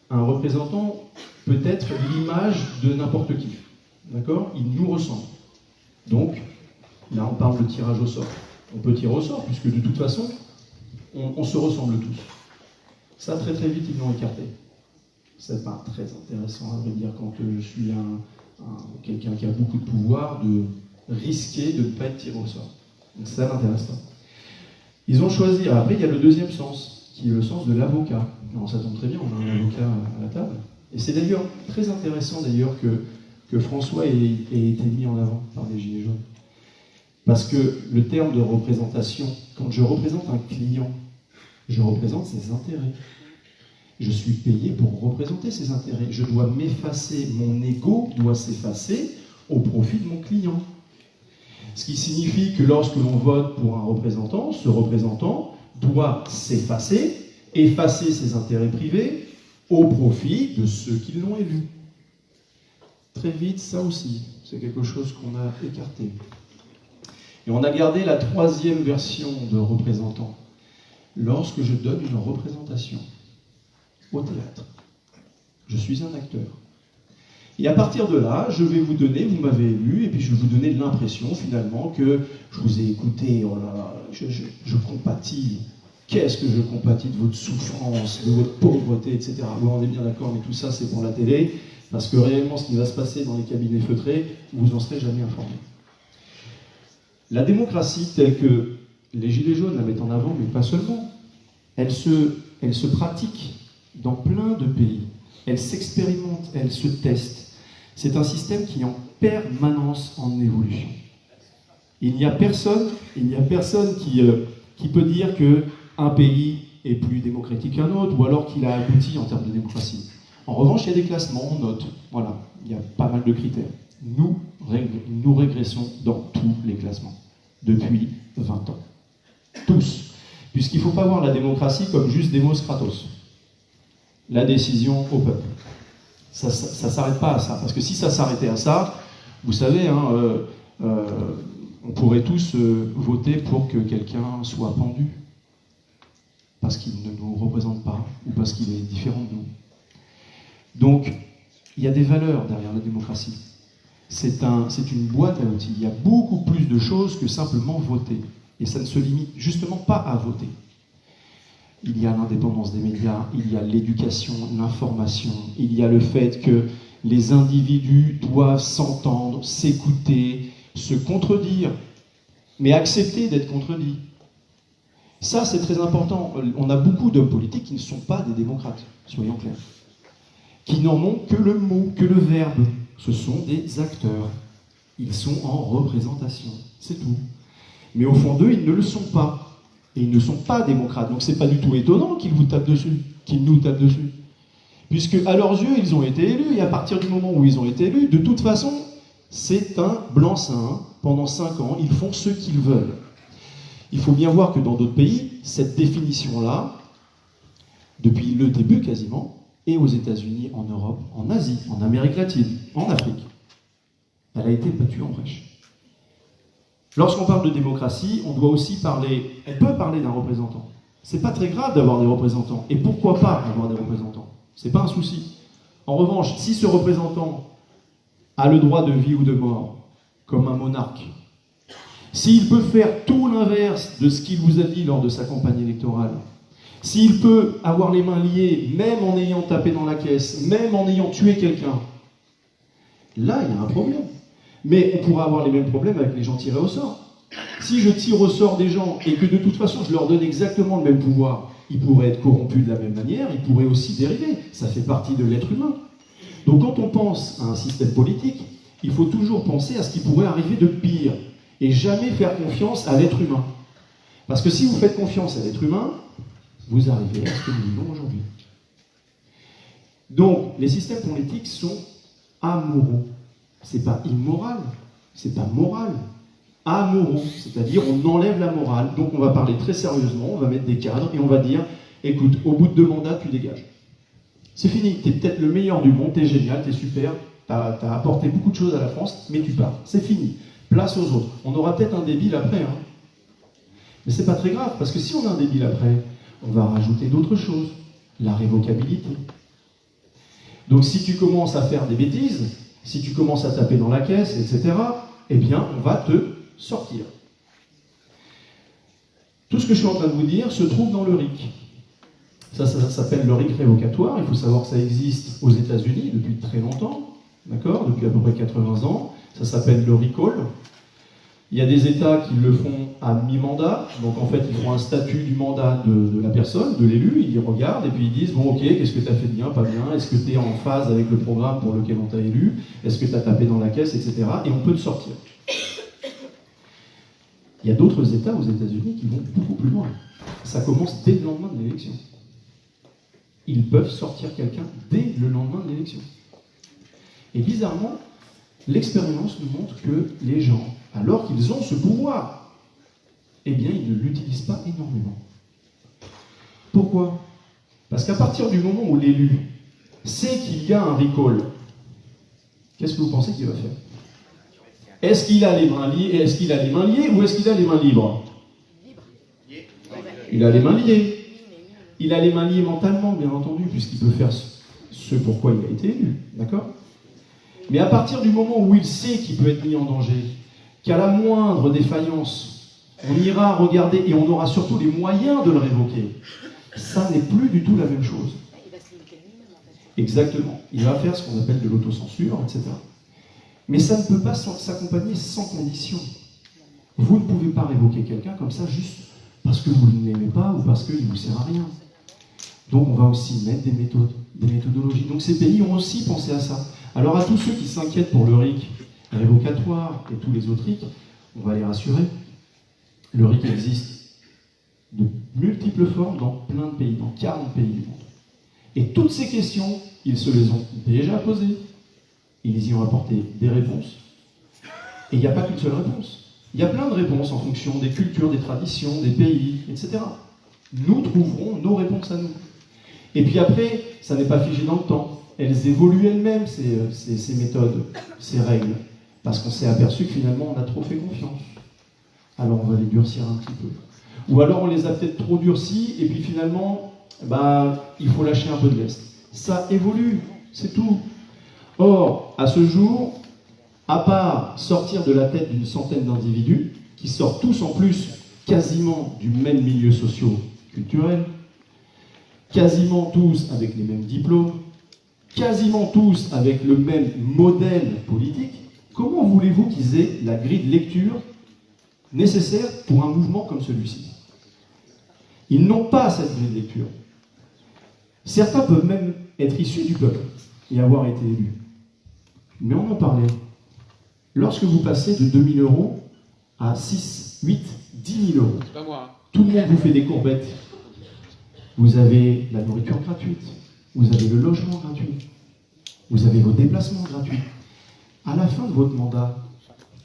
un représentant peut être l'image de n'importe qui. D'accord? Il nous ressemble. Donc, là, on parle de tirage au sort. On peut tirer au sort, puisque de toute façon, on se ressemble tous. Ça, très très vite, ils l'ont écarté. C'est pas très intéressant, à vrai dire, quand je suis quelqu'un qui a beaucoup de pouvoir, de risquer de ne pas être tiré au sort. Donc ça n'intéresse pas. Ils ont choisi, après il y a le deuxième sens, qui est le sens de l'avocat. Alors ça tombe très bien, on a un avocat à la table. Et c'est d'ailleurs très intéressant d'ailleurs que François ait été mis en avant par les Gilets jaunes. Parce que le terme de représentation, quand je représente un client, je représente ses intérêts. Je suis payé pour représenter ses intérêts. Je dois m'effacer, mon ego doit s'effacer au profit de mon client. Ce qui signifie que lorsque l'on vote pour un représentant, ce représentant doit s'effacer, effacer ses intérêts privés au profit de ceux qui l'ont élu. Très vite, ça aussi, c'est quelque chose qu'on a écarté. Et on a gardé la 3e version de représentant. Lorsque je donne une représentation au théâtre, je suis un acteur. Et à partir de là, je vais vous donner, vous m'avez élu, et puis je vais vous donner l'impression finalement que je vous ai écouté, oh là là, je compatis. Qu'est-ce que je compatis de votre souffrance, de votre pauvreté, etc. Bon, on est bien d'accord, mais tout ça c'est pour la télé, parce que réellement ce qui va se passer dans les cabinets feutrés, vous n'en serez jamais informé. La démocratie telle que les Gilets jaunes la mettent en avant, mais pas seulement, elle se pratique dans plein de pays. Elle s'expérimente, elle se teste. C'est un système qui est en permanence en évolution. Il n'y a personne qui peut dire qu'un pays est plus démocratique qu'un autre, ou alors qu'il a abouti en termes de démocratie. En revanche, il y a des classements, on note. Voilà, il y a pas mal de critères. Nous régressons dans tous les classements, depuis 20 ans. Tous. Puisqu'il ne faut pas voir la démocratie comme juste Demos Kratos. La décision au peuple. Ça ne s'arrête pas à ça. Parce que si ça s'arrêtait à ça, vous savez, on pourrait tous voter pour que quelqu'un soit pendu. Parce qu'il ne nous représente pas, ou parce qu'il est différent de nous. Donc, il y a des valeurs derrière la démocratie. C'est une boîte à outils. Il y a beaucoup plus de choses que simplement voter. Et ça ne se limite justement pas à voter. Il y a l'indépendance des médias, il y a l'éducation, l'information, il y a le fait que les individus doivent s'entendre, s'écouter, se contredire, mais accepter d'être contredits. Ça, c'est très important. On a beaucoup d'hommes politiques qui ne sont pas des démocrates, soyons clairs. Qui n'en ont que le mot, que le verbe. Ce sont des acteurs. Ils sont en représentation, c'est tout. Mais au fond d'eux, ils ne le sont pas. Et ils ne sont pas démocrates. Donc c'est pas du tout étonnant qu'ils vous tapent dessus, qu'ils nous tapent dessus. Puisque à leurs yeux, ils ont été élus, et à partir du moment où ils ont été élus, de toute façon, c'est un blanc-seing. Pendant 5 ans, ils font ce qu'ils veulent. Il faut bien voir que dans d'autres pays, cette définition-là, depuis le début quasiment, et aux États-Unis, en Europe, en Asie, en Amérique latine, en Afrique, elle a été battue en brèche. Lorsqu'on parle de démocratie, on doit aussi parler, on peut parler d'un représentant. C'est pas très grave d'avoir des représentants. Et pourquoi pas avoir des représentants? C'est pas un souci. En revanche, si ce représentant a le droit de vie ou de mort, comme un monarque, s'il peut faire tout l'inverse de ce qu'il vous a dit lors de sa campagne électorale, s'il peut avoir les mains liées, même en ayant tapé dans la caisse, même en ayant tué quelqu'un, là, il y a un problème. Mais on pourra avoir les mêmes problèmes avec les gens tirés au sort. Si je tire au sort des gens et que de toute façon je leur donne exactement le même pouvoir, ils pourraient être corrompus de la même manière, ils pourraient aussi dériver. Ça fait partie de l'être humain. Donc quand on pense à un système politique, il faut toujours penser à ce qui pourrait arriver de pire et jamais faire confiance à l'être humain. Parce que si vous faites confiance à l'être humain, vous arrivez à ce que nous vivons aujourd'hui. Donc les systèmes politiques sont amoraux. C'est pas immoral, c'est pas moral. Amoraux, c'est-à-dire on enlève la morale. Donc on va parler très sérieusement, on va mettre des cadres et on va dire, écoute, au bout de 2 mandats, tu dégages. C'est fini, t'es peut-être le meilleur du monde, t'es génial, t'es super, t'as apporté beaucoup de choses à la France, mais tu pars. C'est fini. Place aux autres. On aura peut-être un débile après, hein. Mais c'est pas très grave, parce que si on a un débile après, on va rajouter d'autres choses. La révocabilité. Donc si tu commences à faire des bêtises, si tu commences à taper dans la caisse, etc., eh bien, on va te sortir. Tout ce que je suis en train de vous dire se trouve dans le RIC. Ça s'appelle le RIC révocatoire. Il faut savoir que ça existe aux États-Unis depuis très longtemps, d'accord, depuis à peu près 80 ans. Ça s'appelle le recall. Il y a des États qui le font à mi-mandat, donc en fait ils font un statut du mandat de la personne, de l'élu, ils regardent et puis ils disent bon ok, qu'est-ce que tu as fait de bien, pas bien, est-ce que tu es en phase avec le programme pour lequel on t'a élu, est-ce que tu as tapé dans la caisse, etc. Et on peut te sortir. Il y a d'autres États aux États-Unis qui vont beaucoup plus loin. Ça commence dès le lendemain de l'élection. Ils peuvent sortir quelqu'un dès le lendemain de l'élection. Et bizarrement, l'expérience nous montre que les gens, alors qu'ils ont ce pouvoir, eh bien, ils ne l'utilisent pas énormément. Pourquoi? Parce qu'à partir du moment où l'élu sait qu'il y a un recall, qu'est-ce que vous pensez qu'il va faire? Est-ce qu'il a les mains liées, ou est-ce qu'il a les mains libres? Il a les mains liées. Il a les mains liées mentalement, bien entendu, puisqu'il peut faire ce pourquoi il a été élu. D'accord? Mais à partir du moment où il sait qu'il peut être mis en danger, qu'à la moindre défaillance, on ira regarder et on aura surtout les moyens de le révoquer, ça n'est plus du tout la même chose. Exactement. Il va faire ce qu'on appelle de l'autocensure, etc. Mais ça ne peut pas s'accompagner sans condition. Vous ne pouvez pas révoquer quelqu'un comme ça juste parce que vous ne l'aimez pas ou parce qu'il ne vous sert à rien. Donc on va aussi mettre des méthodes, des méthodologies. Donc ces pays ont aussi pensé à ça. Alors à tous ceux qui s'inquiètent pour le RIC révocatoire et tous les autres RIC, on va les rassurer. Le RIC existe de multiples formes dans plein de pays, dans 40 pays du monde. Et toutes ces questions, ils se les ont déjà posées. Ils y ont apporté des réponses. Et il n'y a pas qu'une seule réponse. Il y a plein de réponses en fonction des cultures, des traditions, des pays, etc. Nous trouverons nos réponses à nous. Et puis après, ça n'est pas figé dans le temps. Elles évoluent elles-mêmes, ces méthodes, ces règles. Parce qu'on s'est aperçu que finalement, on a trop fait confiance. Alors on va les durcir un petit peu. Ou alors on les a peut-être trop durcis, et puis finalement, il faut lâcher un peu de lest. Ça évolue, c'est tout. Or, à ce jour, à part sortir de la tête d'une centaine d'individus, qui sortent tous en plus quasiment du même milieu socio-culturel, quasiment tous avec les mêmes diplômes, quasiment tous avec le même modèle politique, comment voulez-vous qu'ils aient la grille de lecture nécessaire pour un mouvement comme celui-ci? Ils n'ont pas cette grille de lecture. Certains peuvent même être issus du peuple et avoir été élus. Mais on en parlait. Lorsque vous passez de 2 000 € à 6, 8, 10 000 €, C'est pas moi. tout le monde vous fait des courbettes. Vous avez la nourriture gratuite, vous avez le logement gratuit, vous avez vos déplacements gratuits. À la fin de votre mandat,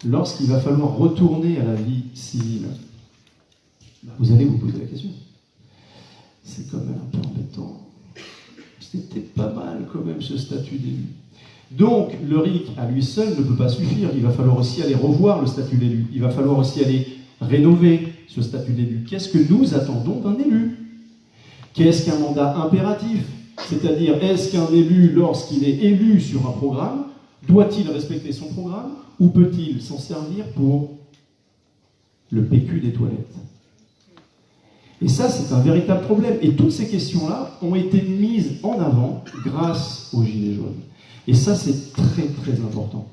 lorsqu'il va falloir retourner à la vie civile, vous allez vous poser la question. C'est quand même un peu embêtant. C'était pas mal quand même ce statut d'élu. Donc le RIC à lui seul ne peut pas suffire. Il va falloir aussi aller revoir le statut d'élu. Il va falloir aussi aller rénover ce statut d'élu. Qu'est-ce que nous attendons d'un élu? Qu'est-ce qu'un mandat impératif? C'est-à-dire, est-ce qu'un élu, lorsqu'il est élu sur un programme, doit-il respecter son programme ou peut-il s'en servir pour le PQ des toilettes? Et ça, c'est un véritable problème. Et toutes ces questions-là ont été mises en avant grâce aux Gilets jaunes. Et ça, c'est très, très important.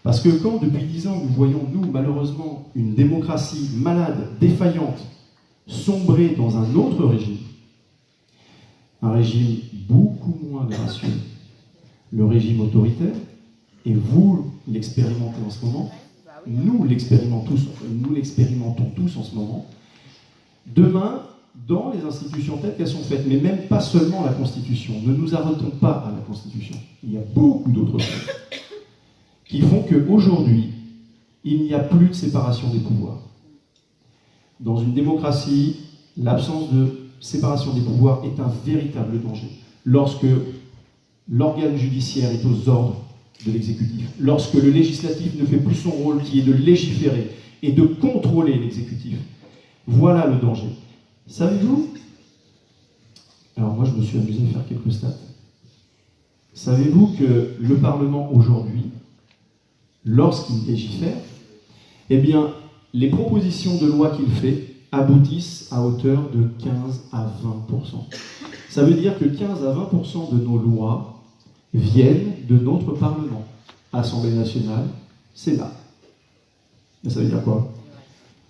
Parce que quand, depuis 10 ans, nous voyons, nous, malheureusement, une démocratie malade, défaillante, sombrer dans un autre régime, un régime beaucoup moins gracieux, le régime autoritaire, et vous l'expérimentez en ce moment, nous l'expérimentons tous en ce moment, demain, dans les institutions telles qu'elles sont faites, mais même pas seulement la Constitution, ne nous arrêtons pas à la Constitution, il y a beaucoup d'autres choses qui font qu'aujourd'hui, il n'y a plus de séparation des pouvoirs. Dans une démocratie, l'absence de séparation des pouvoirs est un véritable danger. Lorsque l'organe judiciaire est aux ordres de l'exécutif, lorsque le législatif ne fait plus son rôle qui est de légiférer et de contrôler l'exécutif, voilà le danger. Savez-vous? Alors moi je me suis amusé à faire quelques stats. Savez-vous que le Parlement aujourd'hui, lorsqu'il légifère, eh bien, les propositions de loi qu'il fait aboutissent à hauteur de 15 à 20%. Ça veut dire que 15 à 20% de nos lois viennent de notre Parlement. Assemblée nationale, Sénat. Mais ça veut dire quoi?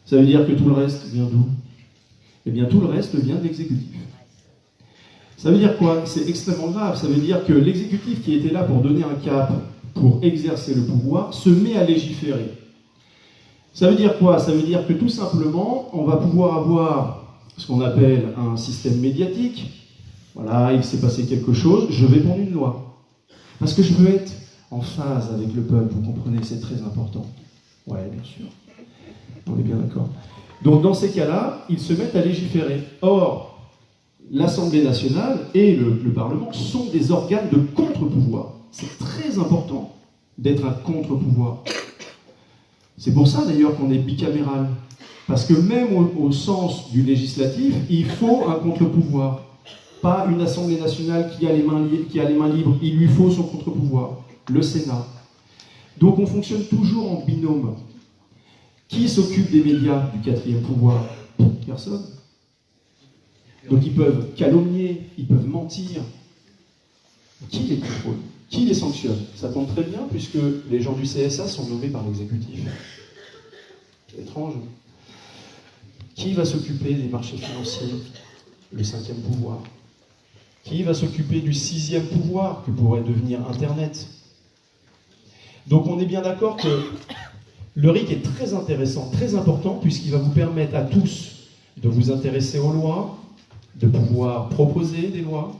Ça veut dire que tout le reste vient d'où? Eh bien, tout le reste vient de l'exécutif. Ça veut dire quoi? C'est extrêmement grave. Ça veut dire que l'exécutif qui était là pour donner un cap, pour exercer le pouvoir, se met à légiférer. Ça veut dire quoi? Ça veut dire que tout simplement, on va pouvoir avoir ce qu'on appelle un système médiatique. Voilà, il s'est passé quelque chose, je vais prendre une loi. Parce que je veux être en phase avec le peuple, vous comprenez, c'est très important. Ouais, bien sûr. On est bien d'accord. Donc dans ces cas-là, ils se mettent à légiférer. Or, l'Assemblée nationale et le Parlement sont des organes de contre-pouvoir. C'est très important d'être un contre-pouvoir. C'est pour ça d'ailleurs qu'on est bicaméral. Parce que même au sens du législatif, il faut un contre-pouvoir. Pas une Assemblée nationale qui a les mains libres. Il lui faut son contre-pouvoir. Le Sénat. Donc on fonctionne toujours en binôme. Qui s'occupe des médias du quatrième pouvoir? Personne. Donc ils peuvent calomnier, ils peuvent mentir. Qui les contrôle? Qui les sanctionne? Ça tombe très bien puisque les gens du CSA sont nommés par l'exécutif. C'est étrange. Qui va s'occuper des marchés financiers? Le cinquième pouvoir. Qui va s'occuper du sixième pouvoir que pourrait devenir Internet? Donc on est bien d'accord que le RIC est très intéressant, très important, puisqu'il va vous permettre à tous de vous intéresser aux lois, de pouvoir proposer des lois,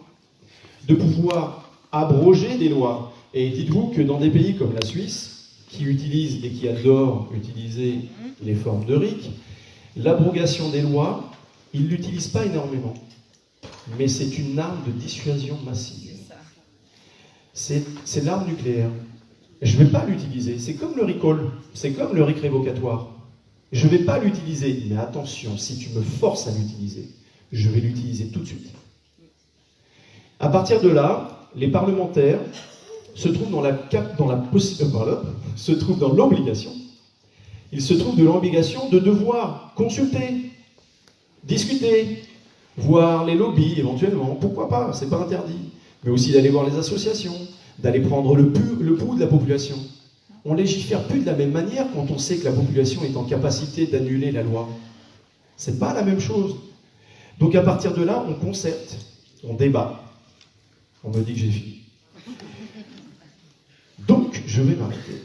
de pouvoir abroger des lois. Et dites-vous que dans des pays comme la Suisse, qui utilisent et qui adorent utiliser les formes de RIC, l'abrogation des lois, ils ne l'utilisent pas énormément. Mais c'est une arme de dissuasion massive. C'est l'arme nucléaire. Je ne vais pas l'utiliser. C'est comme le recall, c'est comme le RIC révocatoire. Je ne vais pas l'utiliser. Mais attention, si tu me forces à l'utiliser, je vais l'utiliser tout de suite. À partir de là, les parlementaires se trouvent dans l'obligation. Ils se trouvent de l'obligation de devoir consulter, discuter, voir les lobbies éventuellement, pourquoi pas, c'est pas interdit. Mais aussi d'aller voir les associations, d'aller prendre le pouls de la population. On légifère plus de la même manière quand on sait que la population est en capacité d'annuler la loi. C'est pas la même chose. Donc à partir de là, on concerte, on débat. On me dit que j'ai fini. Donc, je vais m'arrêter.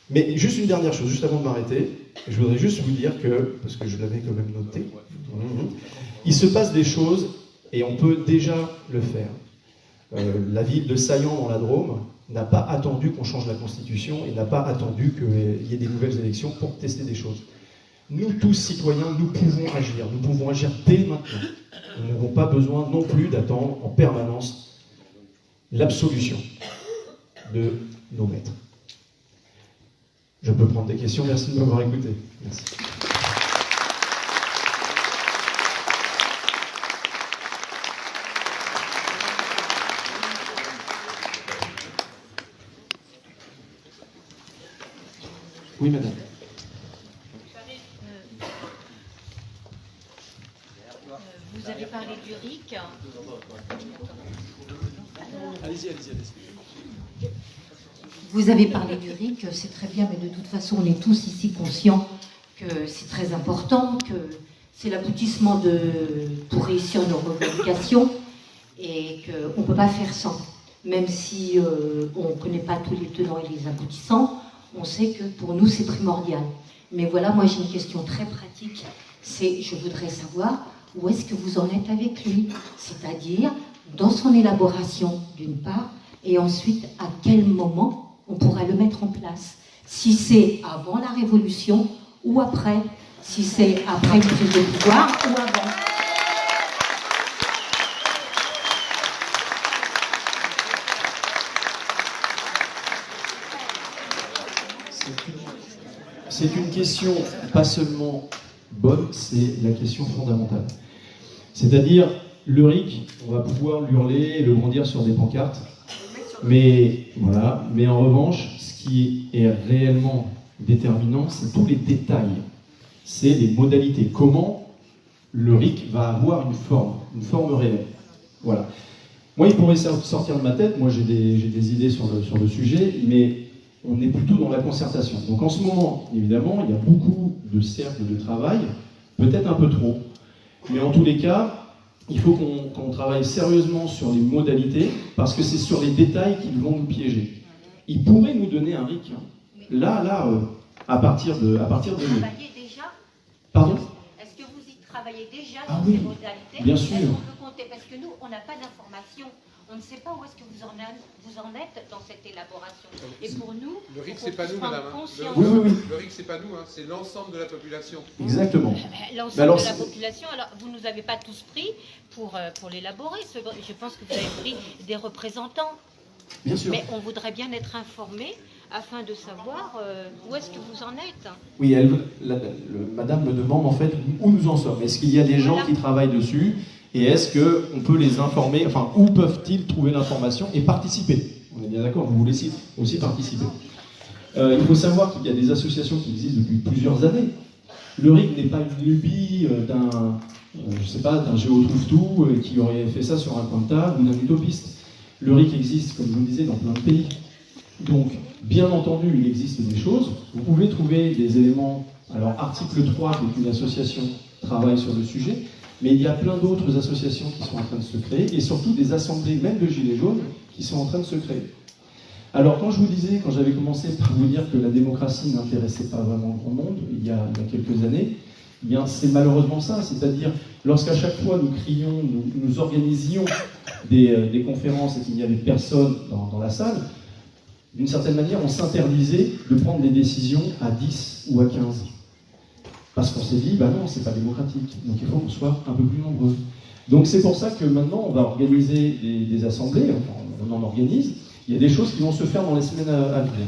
Mais juste une dernière chose, juste avant de m'arrêter, je voudrais juste vous dire que, parce que je l'avais quand même noté, il se passe des choses et on peut déjà le faire. La ville de Saillant dans la Drôme n'a pas attendu qu'on change la Constitution et n'a pas attendu qu'il y ait des nouvelles élections pour tester des choses. Nous tous, citoyens, nous pouvons agir dès maintenant. Nous n'avons pas besoin non plus d'attendre en permanence l'absolution de nos maîtres. Je peux prendre des questions, merci de m'avoir écouté. Merci. Oui, madame. Vous avez parlé du RIC. Allez-y. Vous avez parlé du RIC, c'est très bien, mais de toute façon, on est tous ici conscients que c'est très important, que c'est l'aboutissement pour réussir nos revendications et qu'on ne peut pas faire sans. Même si on ne connaît pas tous les tenants et les aboutissants, on sait que pour nous, c'est primordial. Mais voilà, moi, j'ai une question très pratique. Je voudrais savoir où est-ce que vous en êtes avec lui, c'est-à-dire dans son élaboration, d'une part, et ensuite, à quel moment on pourra le mettre en place. Si c'est avant la Révolution ou après. Si c'est après une prise de pouvoir ou avant. C'est une question pas seulement bonne, c'est la question fondamentale. C'est-à-dire, le RIC, on va pouvoir l'hurler et le brandir sur des pancartes, mais en revanche, ce qui est réellement déterminant, c'est tous les détails, c'est les modalités. Comment le RIC va avoir une forme réelle. Voilà. Moi, il pourrait sortir de ma tête, moi j'ai des idées sur le sujet, mais on est plutôt dans la concertation. Donc en ce moment, évidemment, il y a beaucoup de cercles de travail, peut-être un peu trop, mais en tous les cas, il faut qu'on travaille sérieusement sur les modalités, parce que c'est sur les détails qu'ils vont nous piéger. Ils pourraient nous donner un RIC, à partir de... Vous travaillez déjà ? Pardon ? Est-ce que vous y travaillez déjà Ah sur oui, ces modalités ? bien sûr. Est-ce qu'on peut compter ? Parce que nous, on n'a pas d'informations. On ne sait pas où est-ce que vous en êtes dans cette élaboration. Et pour nous, le RIC, c'est pas nous, madame. Le RIC, c'est pas nous, c'est l'ensemble de la population. Exactement. L'ensemble de la population. Alors, vous ne nous avez pas tous pris pour l'élaborer. Je pense que vous avez pris des représentants. Bien sûr. Mais on voudrait bien être informé afin de savoir où est-ce que vous en êtes. Oui, madame me demande en fait où nous en sommes. Est-ce qu'il y a des gens qui travaillent dessus ? Et est-ce qu'on peut les informer, enfin, où peuvent-ils trouver l'information et participer ? On est bien d'accord, vous voulez aussi participer. Il faut savoir qu'il y a des associations qui existent depuis plusieurs années. Le RIC n'est pas une lubie d'un géo-trouve-tout qui aurait fait ça sur un coin de table ou d'un utopiste. Le RIC existe, comme je vous le disais, dans plein de pays. Donc, bien entendu, il existe des choses. Vous pouvez trouver des éléments. Alors, article 3, qui est une association, travaille sur le sujet. Mais il y a plein d'autres associations qui sont en train de se créer, et surtout des assemblées, même de Gilets jaunes, qui sont en train de se créer. Alors, quand je vous disais, quand j'avais commencé par vous dire que la démocratie n'intéressait pas vraiment le grand monde, il y a quelques années, eh bien, c'est malheureusement ça. C'est-à-dire, lorsqu'à chaque fois nous crions, nous organisions des conférences et qu'il n'y avait personne dans la salle, d'une certaine manière, on s'interdisait de prendre des décisions à 10 ou à 15. Parce qu'on s'est dit, bah non, c'est pas démocratique, donc il faut qu'on soit un peu plus nombreux. Donc c'est pour ça que maintenant, on va organiser des assemblées, enfin, on en organise. Il y a des choses qui vont se faire dans les semaines à venir.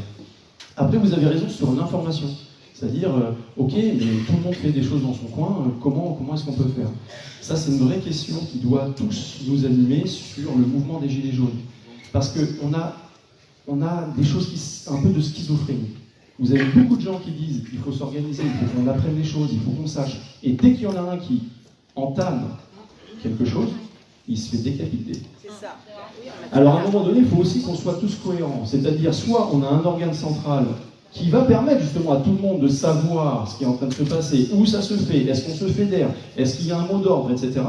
Après, vous avez raison sur l'information. C'est-à-dire, ok, mais tout le monde fait des choses dans son coin, comment est-ce qu'on peut faire? Ça, c'est une vraie question qui doit tous nous animer sur le mouvement des Gilets jaunes. Parce qu'on a des choses un peu de schizophrénie. Vous avez beaucoup de gens qui disent qu'il faut s'organiser, il faut qu'on apprenne les choses, il faut qu'on sache. Et dès qu'il y en a un qui entame quelque chose, il se fait décapiter. Alors à un moment donné, il faut aussi qu'on soit tous cohérents. C'est-à-dire, soit on a un organe central qui va permettre justement à tout le monde de savoir ce qui est en train de se passer, où ça se fait, est-ce qu'on se fédère, est-ce qu'il y a un mot d'ordre, etc.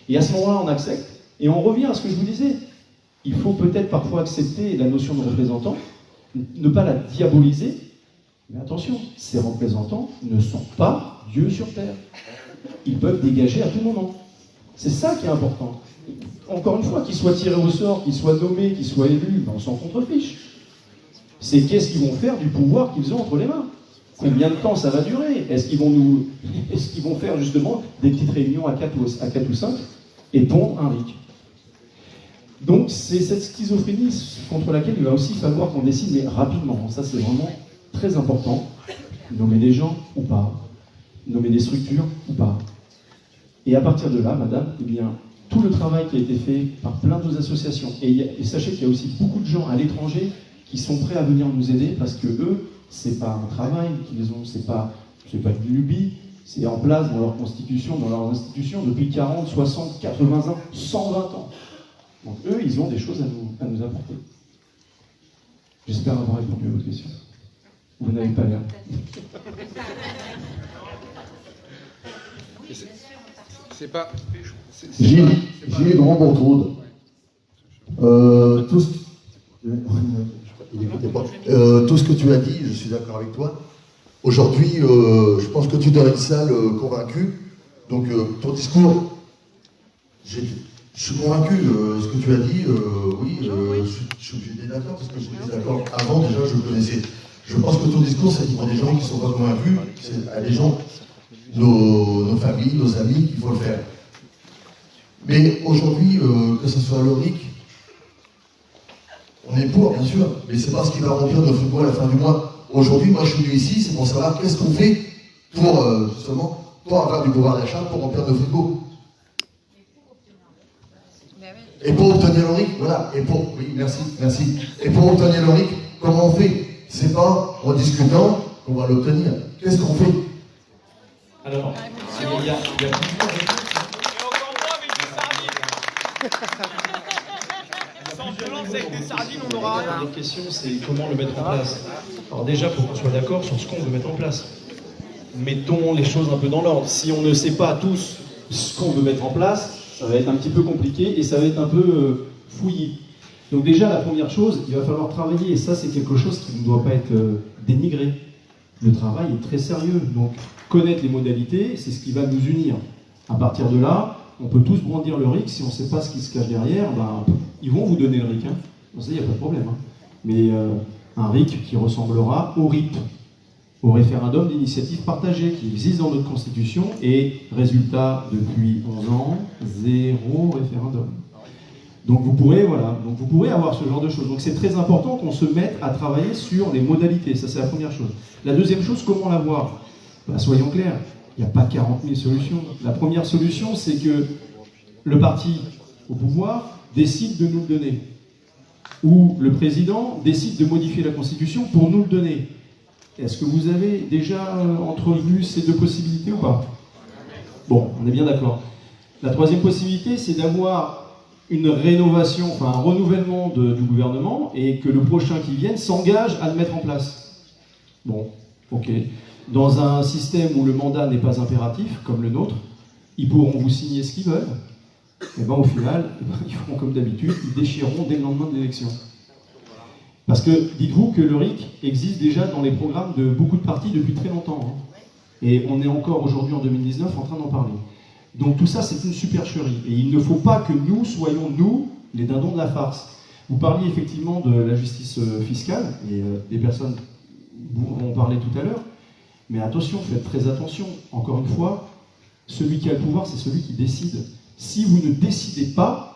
Et à ce moment-là, on accepte. Et on revient à ce que je vous disais. Il faut peut-être parfois accepter la notion de représentant, ne pas la diaboliser, mais attention, ces représentants ne sont pas Dieu sur terre. Ils peuvent dégager à tout moment. C'est ça qui est important. Encore une fois, qu'ils soient tirés au sort, qu'ils soient nommés, qu'ils soient élus, ben on s'en contrefiche. C'est qu'est-ce qu'ils vont faire du pouvoir qu'ils ont entre les mains. Combien de temps ça va durer? Est-ce qu'ils vont faire justement des petites réunions à 4 ou 5 et pondre un RIC? Donc c'est cette schizophrénie contre laquelle il va aussi falloir qu'on décide, mais rapidement. Ça c'est vraiment très important. Nommer des gens ou pas, nommer des structures ou pas. Et à partir de là, madame, eh bien, tout le travail qui a été fait par plein d'autres associations, et sachez qu'il y a aussi beaucoup de gens à l'étranger qui sont prêts à venir nous aider parce que eux, c'est pas un travail qu'ils ont, c'est pas une lubie, c'est en place dans leur constitution, dans leurs institutions depuis 40, 60, 80 ans, 120 ans. Donc eux, ils ont des choses à nous apporter. J'espère avoir répondu à votre question. Vous n'avez pas l'air. C'est pas... Gilles de Rambourg-Troude. Tout ce que tu as dit, je suis d'accord avec toi. Aujourd'hui, je pense que tu es dans une salle convaincue. Donc, ton discours, je suis convaincu. Ce que tu as dit, oui, j'étais d'accord, parce que j'étais d'accord avant, déjà, je le connaissais. Je pense que ton discours, c'est pour des gens qui ne sont pas convaincus, c'est à des gens, nos familles, nos amis, qu'il faut le faire. Mais aujourd'hui, que ce soit le RIC, on est pour, bien sûr, mais c'est pas ce qui va remplir notre frigo à la fin du mois. Aujourd'hui, moi je suis venu ici, c'est pour savoir qu'est-ce qu'on fait pour, justement, pour avoir du pouvoir d'achat, pour remplir nos frigos. Et pour obtenir le RIC, voilà, oui, merci. Et pour obtenir le RIC, comment on fait? C'est pas en discutant qu'on va l'obtenir. Qu'est-ce qu'on fait? Alors, il y a La question, c'est comment le mettre en place. Alors déjà, il faut qu'on soit d'accord sur ce qu'on veut mettre en place. Mettons les choses un peu dans l'ordre. Si on ne sait pas tous ce qu'on veut mettre en place, ça va être un petit peu compliqué et ça va être un peu fouillis. Donc déjà, la première chose, il va falloir travailler, et ça c'est quelque chose qui ne doit pas être dénigré. Le travail est très sérieux, donc connaître les modalités, c'est ce qui va nous unir. À partir de là, on peut tous brandir le RIC, si on ne sait pas ce qui se cache derrière, ben, ils vont vous donner le RIC. Hein. Bon, ça, il n'y a pas de problème. Hein. Mais un RIC qui ressemblera au RIP, au référendum d'initiative partagée, qui existe dans notre Constitution, et résultat, depuis 11 ans, 0 référendum. Donc vous pourrez, voilà, donc vous pourrez avoir ce genre de choses. Donc c'est très important qu'on se mette à travailler sur les modalités, ça c'est la première chose. La deuxième chose, comment l'avoir? Ben, soyons clairs, il n'y a pas 40 000 solutions. La première solution, c'est que le parti au pouvoir décide de nous le donner. Ou le président décide de modifier la Constitution pour nous le donner. Est-ce que vous avez déjà entrevu ces deux possibilités ou pas? Bon, on est bien d'accord. La troisième possibilité, c'est d'avoir une rénovation, enfin un renouvellement du gouvernement et que le prochain qui vienne s'engage à le mettre en place. Bon, ok. Dans un système où le mandat n'est pas impératif, comme le nôtre, ils pourront vous signer ce qu'ils veulent. Et bien au final, ils feront comme d'habitude, ils déchireront dès le lendemain de l'élection. Parce que dites-vous que le RIC existe déjà dans les programmes de beaucoup de partis depuis très longtemps. Hein. Et on est encore aujourd'hui en 2019 en train d'en parler. Donc tout ça, c'est une supercherie. Et il ne faut pas que nous soyons, nous, les dindons de la farce. Vous parliez effectivement de la justice fiscale, et des personnes vont parler tout à l'heure. Mais attention, faites très attention. Encore une fois, celui qui a le pouvoir, c'est celui qui décide. Si vous ne décidez pas,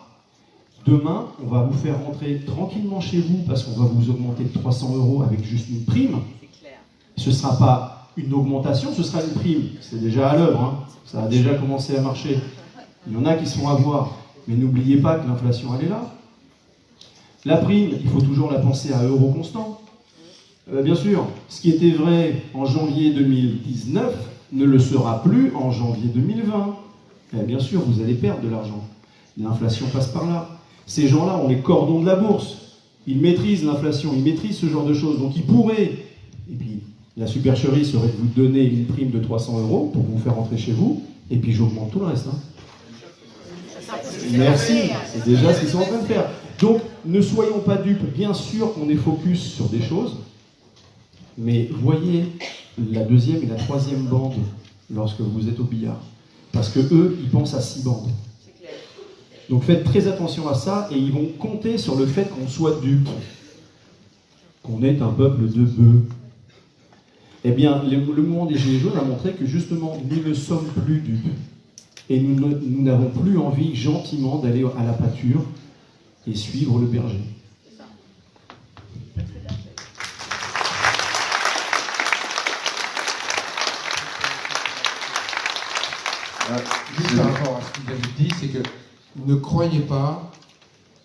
demain, on va vous faire rentrer tranquillement chez vous parce qu'on va vous augmenter de 300 € avec juste une prime. Ce ne sera pas une augmentation, ce sera une prime. C'est déjà à l'œuvre, hein. Ça a déjà commencé à marcher. Il y en a qui se font avoir. Mais n'oubliez pas que l'inflation, elle est là. La prime, il faut toujours la penser à euro constant. Bien sûr, ce qui était vrai en janvier 2019 ne le sera plus en janvier 2020. Et bien sûr, vous allez perdre de l'argent. L'inflation passe par là. Ces gens-là ont les cordons de la bourse. Ils maîtrisent l'inflation, ils maîtrisent ce genre de choses. Donc ils pourraient, et puis la supercherie serait de vous donner une prime de 300 € pour vous faire rentrer chez vous, et puis j'augmente tout le reste. Hein. Merci, c'est déjà ce qu'ils sont en train de faire. Donc ne soyons pas dupes, bien sûr qu'on est focus sur des choses, mais voyez la deuxième et la troisième bande lorsque vous êtes au billard. Parce que eux, ils pensent à 6 bandes. Donc faites très attention à ça, et ils vont compter sur le fait qu'on soit dupes, qu'on est un peuple de bœufs. Eh bien, le mouvement des Gilets jaunes a montré que justement, nous ne sommes plus dupes. Et nous n'avons plus envie gentiment d'aller à la pâture et suivre le berger. Juste par rapport à ce que vous avez dit, c'est que ne croyez pas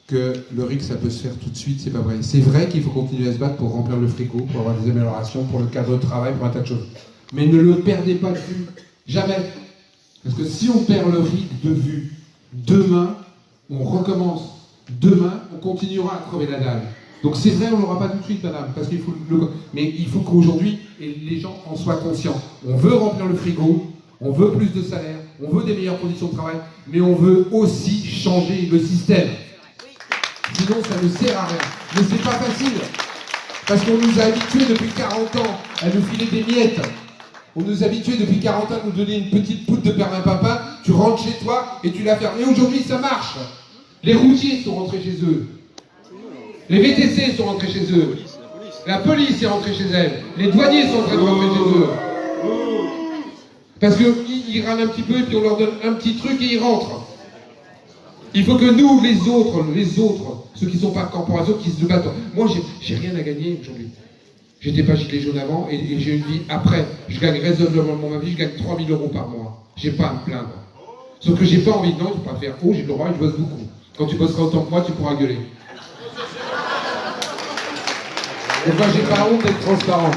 que le RIC, ça peut se faire tout de suite, c'est pas vrai. C'est vrai qu'il faut continuer à se battre pour remplir le frigo, pour avoir des améliorations, pour le cadre de travail, pour un tas de choses. Mais ne le perdez pas de vue. Jamais. Parce que si on perd le RIC de vue, demain, on recommence. Demain, on continuera à crever la dalle. Donc c'est vrai, on n'aura pas tout de suite, madame, parce qu'il faut mais il faut qu'aujourd'hui, les gens en soient conscients. On veut remplir le frigo, on veut plus de salaire, on veut des meilleures conditions de travail, mais on veut aussi changer le système. Sinon, ça ne sert à rien. Mais c'est pas facile. Parce qu'on nous a habitués depuis 40 ans à nous filer des miettes. On nous a habitués depuis 40 ans à nous donner une petite poudre de perlimpinpin, tu rentres chez toi et tu la fermes. Et aujourd'hui, ça marche. Les routiers sont rentrés chez eux. Les VTC sont rentrés chez eux. La police est rentrée chez elle. Les douaniers sont en train de rentrer chez eux. Parce qu'ils râlent un petit peu et puis on leur donne un petit truc et ils rentrent. Il faut que nous, les autres, ceux qui ne sont pas corporations, qui se battent. Moi, j'ai rien à gagner aujourd'hui. J'étais pas gilet jaune avant et j'ai une vie après. Je gagne raisonnablement ma vie, je gagne 3 000 € par mois. J'ai pas à me plaindre. Sauf que j'ai pas envie de, non, je peux pas faire. Oh, j'ai le droit, je bosse beaucoup. Quand tu bosseras autant que moi, tu pourras gueuler. Et moi, j'ai pas honte d'être transparent.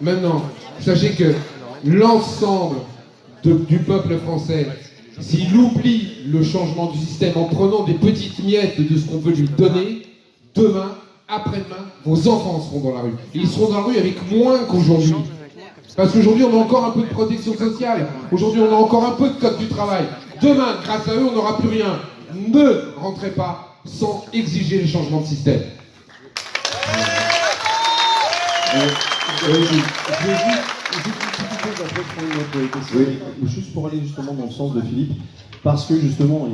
Maintenant, sachez que l'ensemble du peuple français, s'il oublie le changement du système en prenant des petites miettes de ce qu'on veut lui donner, demain, après-demain, vos enfants seront dans la rue. Et ils seront dans la rue avec moins qu'aujourd'hui. Parce qu'aujourd'hui, on a encore un peu de protection sociale. Aujourd'hui, on a encore un peu de code du travail. Demain, grâce à eux, on n'aura plus rien. Ne rentrez pas sans exiger le changement de système. Juste pour aller justement dans le sens de Philippe, parce que justement,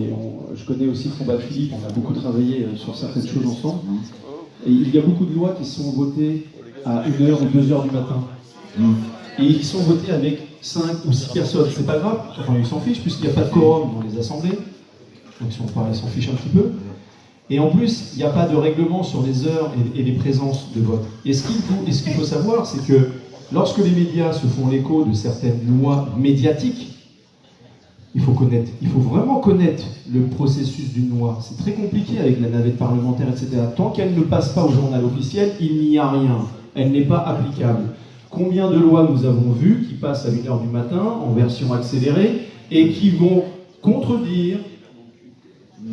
je connais aussi le combat de Philippe, on a beaucoup travaillé sur certaines choses ensemble, et il y a beaucoup de lois qui sont votées à 1h ou 2h du matin, et ils sont votés avec 5 ou 6 personnes, c'est pas grave, enfin ils s'en fichent puisqu'il n'y a pas de quorum dans les assemblées, donc si on parle, ils s'en fichent un petit peu. Et en plus, il n'y a pas de règlement sur les heures et les présences de vote. Et ce qu'il faut savoir, c'est que lorsque les médias se font l'écho de certaines lois médiatiques, il faut vraiment connaître le processus d'une loi. C'est très compliqué avec la navette parlementaire, etc. Tant qu'elle ne passe pas au journal officiel, il n'y a rien. Elle n'est pas applicable. Combien de lois nous avons vues qui passent à 1h du matin en version accélérée et qui vont contredire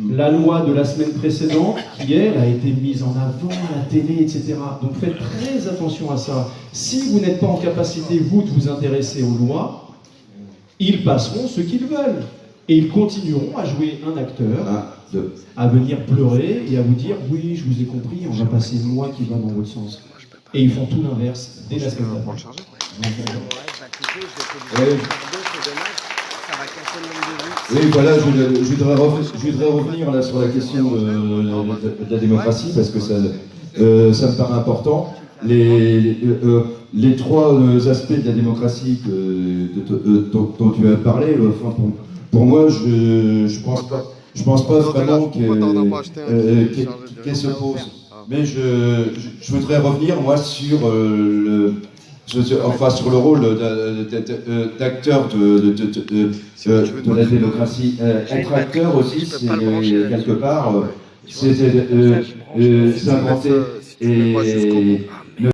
la loi de la semaine précédente qui, elle, a été mise en avant à la télé, etc. Donc faites très attention à ça. Si vous n'êtes pas en capacité, vous, de vous intéresser aux lois, ils passeront ce qu'ils veulent. Et ils continueront à jouer un acteur à venir pleurer et à vous dire oui, je vous ai compris, on va passer une loi qui va dans votre sens. Et ils font tout l'inverse dès la semaine d'après. Oui, voilà, je voudrais revenir là sur la question de la démocratie, parce que ça me paraît important. Les trois aspects de la démocratie dont tu as parlé, pour moi, je pense pas vraiment qu'elle se pose. Mais je voudrais revenir, moi, sur le rôle d'acteur de la démocratie. Être acteur aussi, c'est quelque part, c'est s'inventer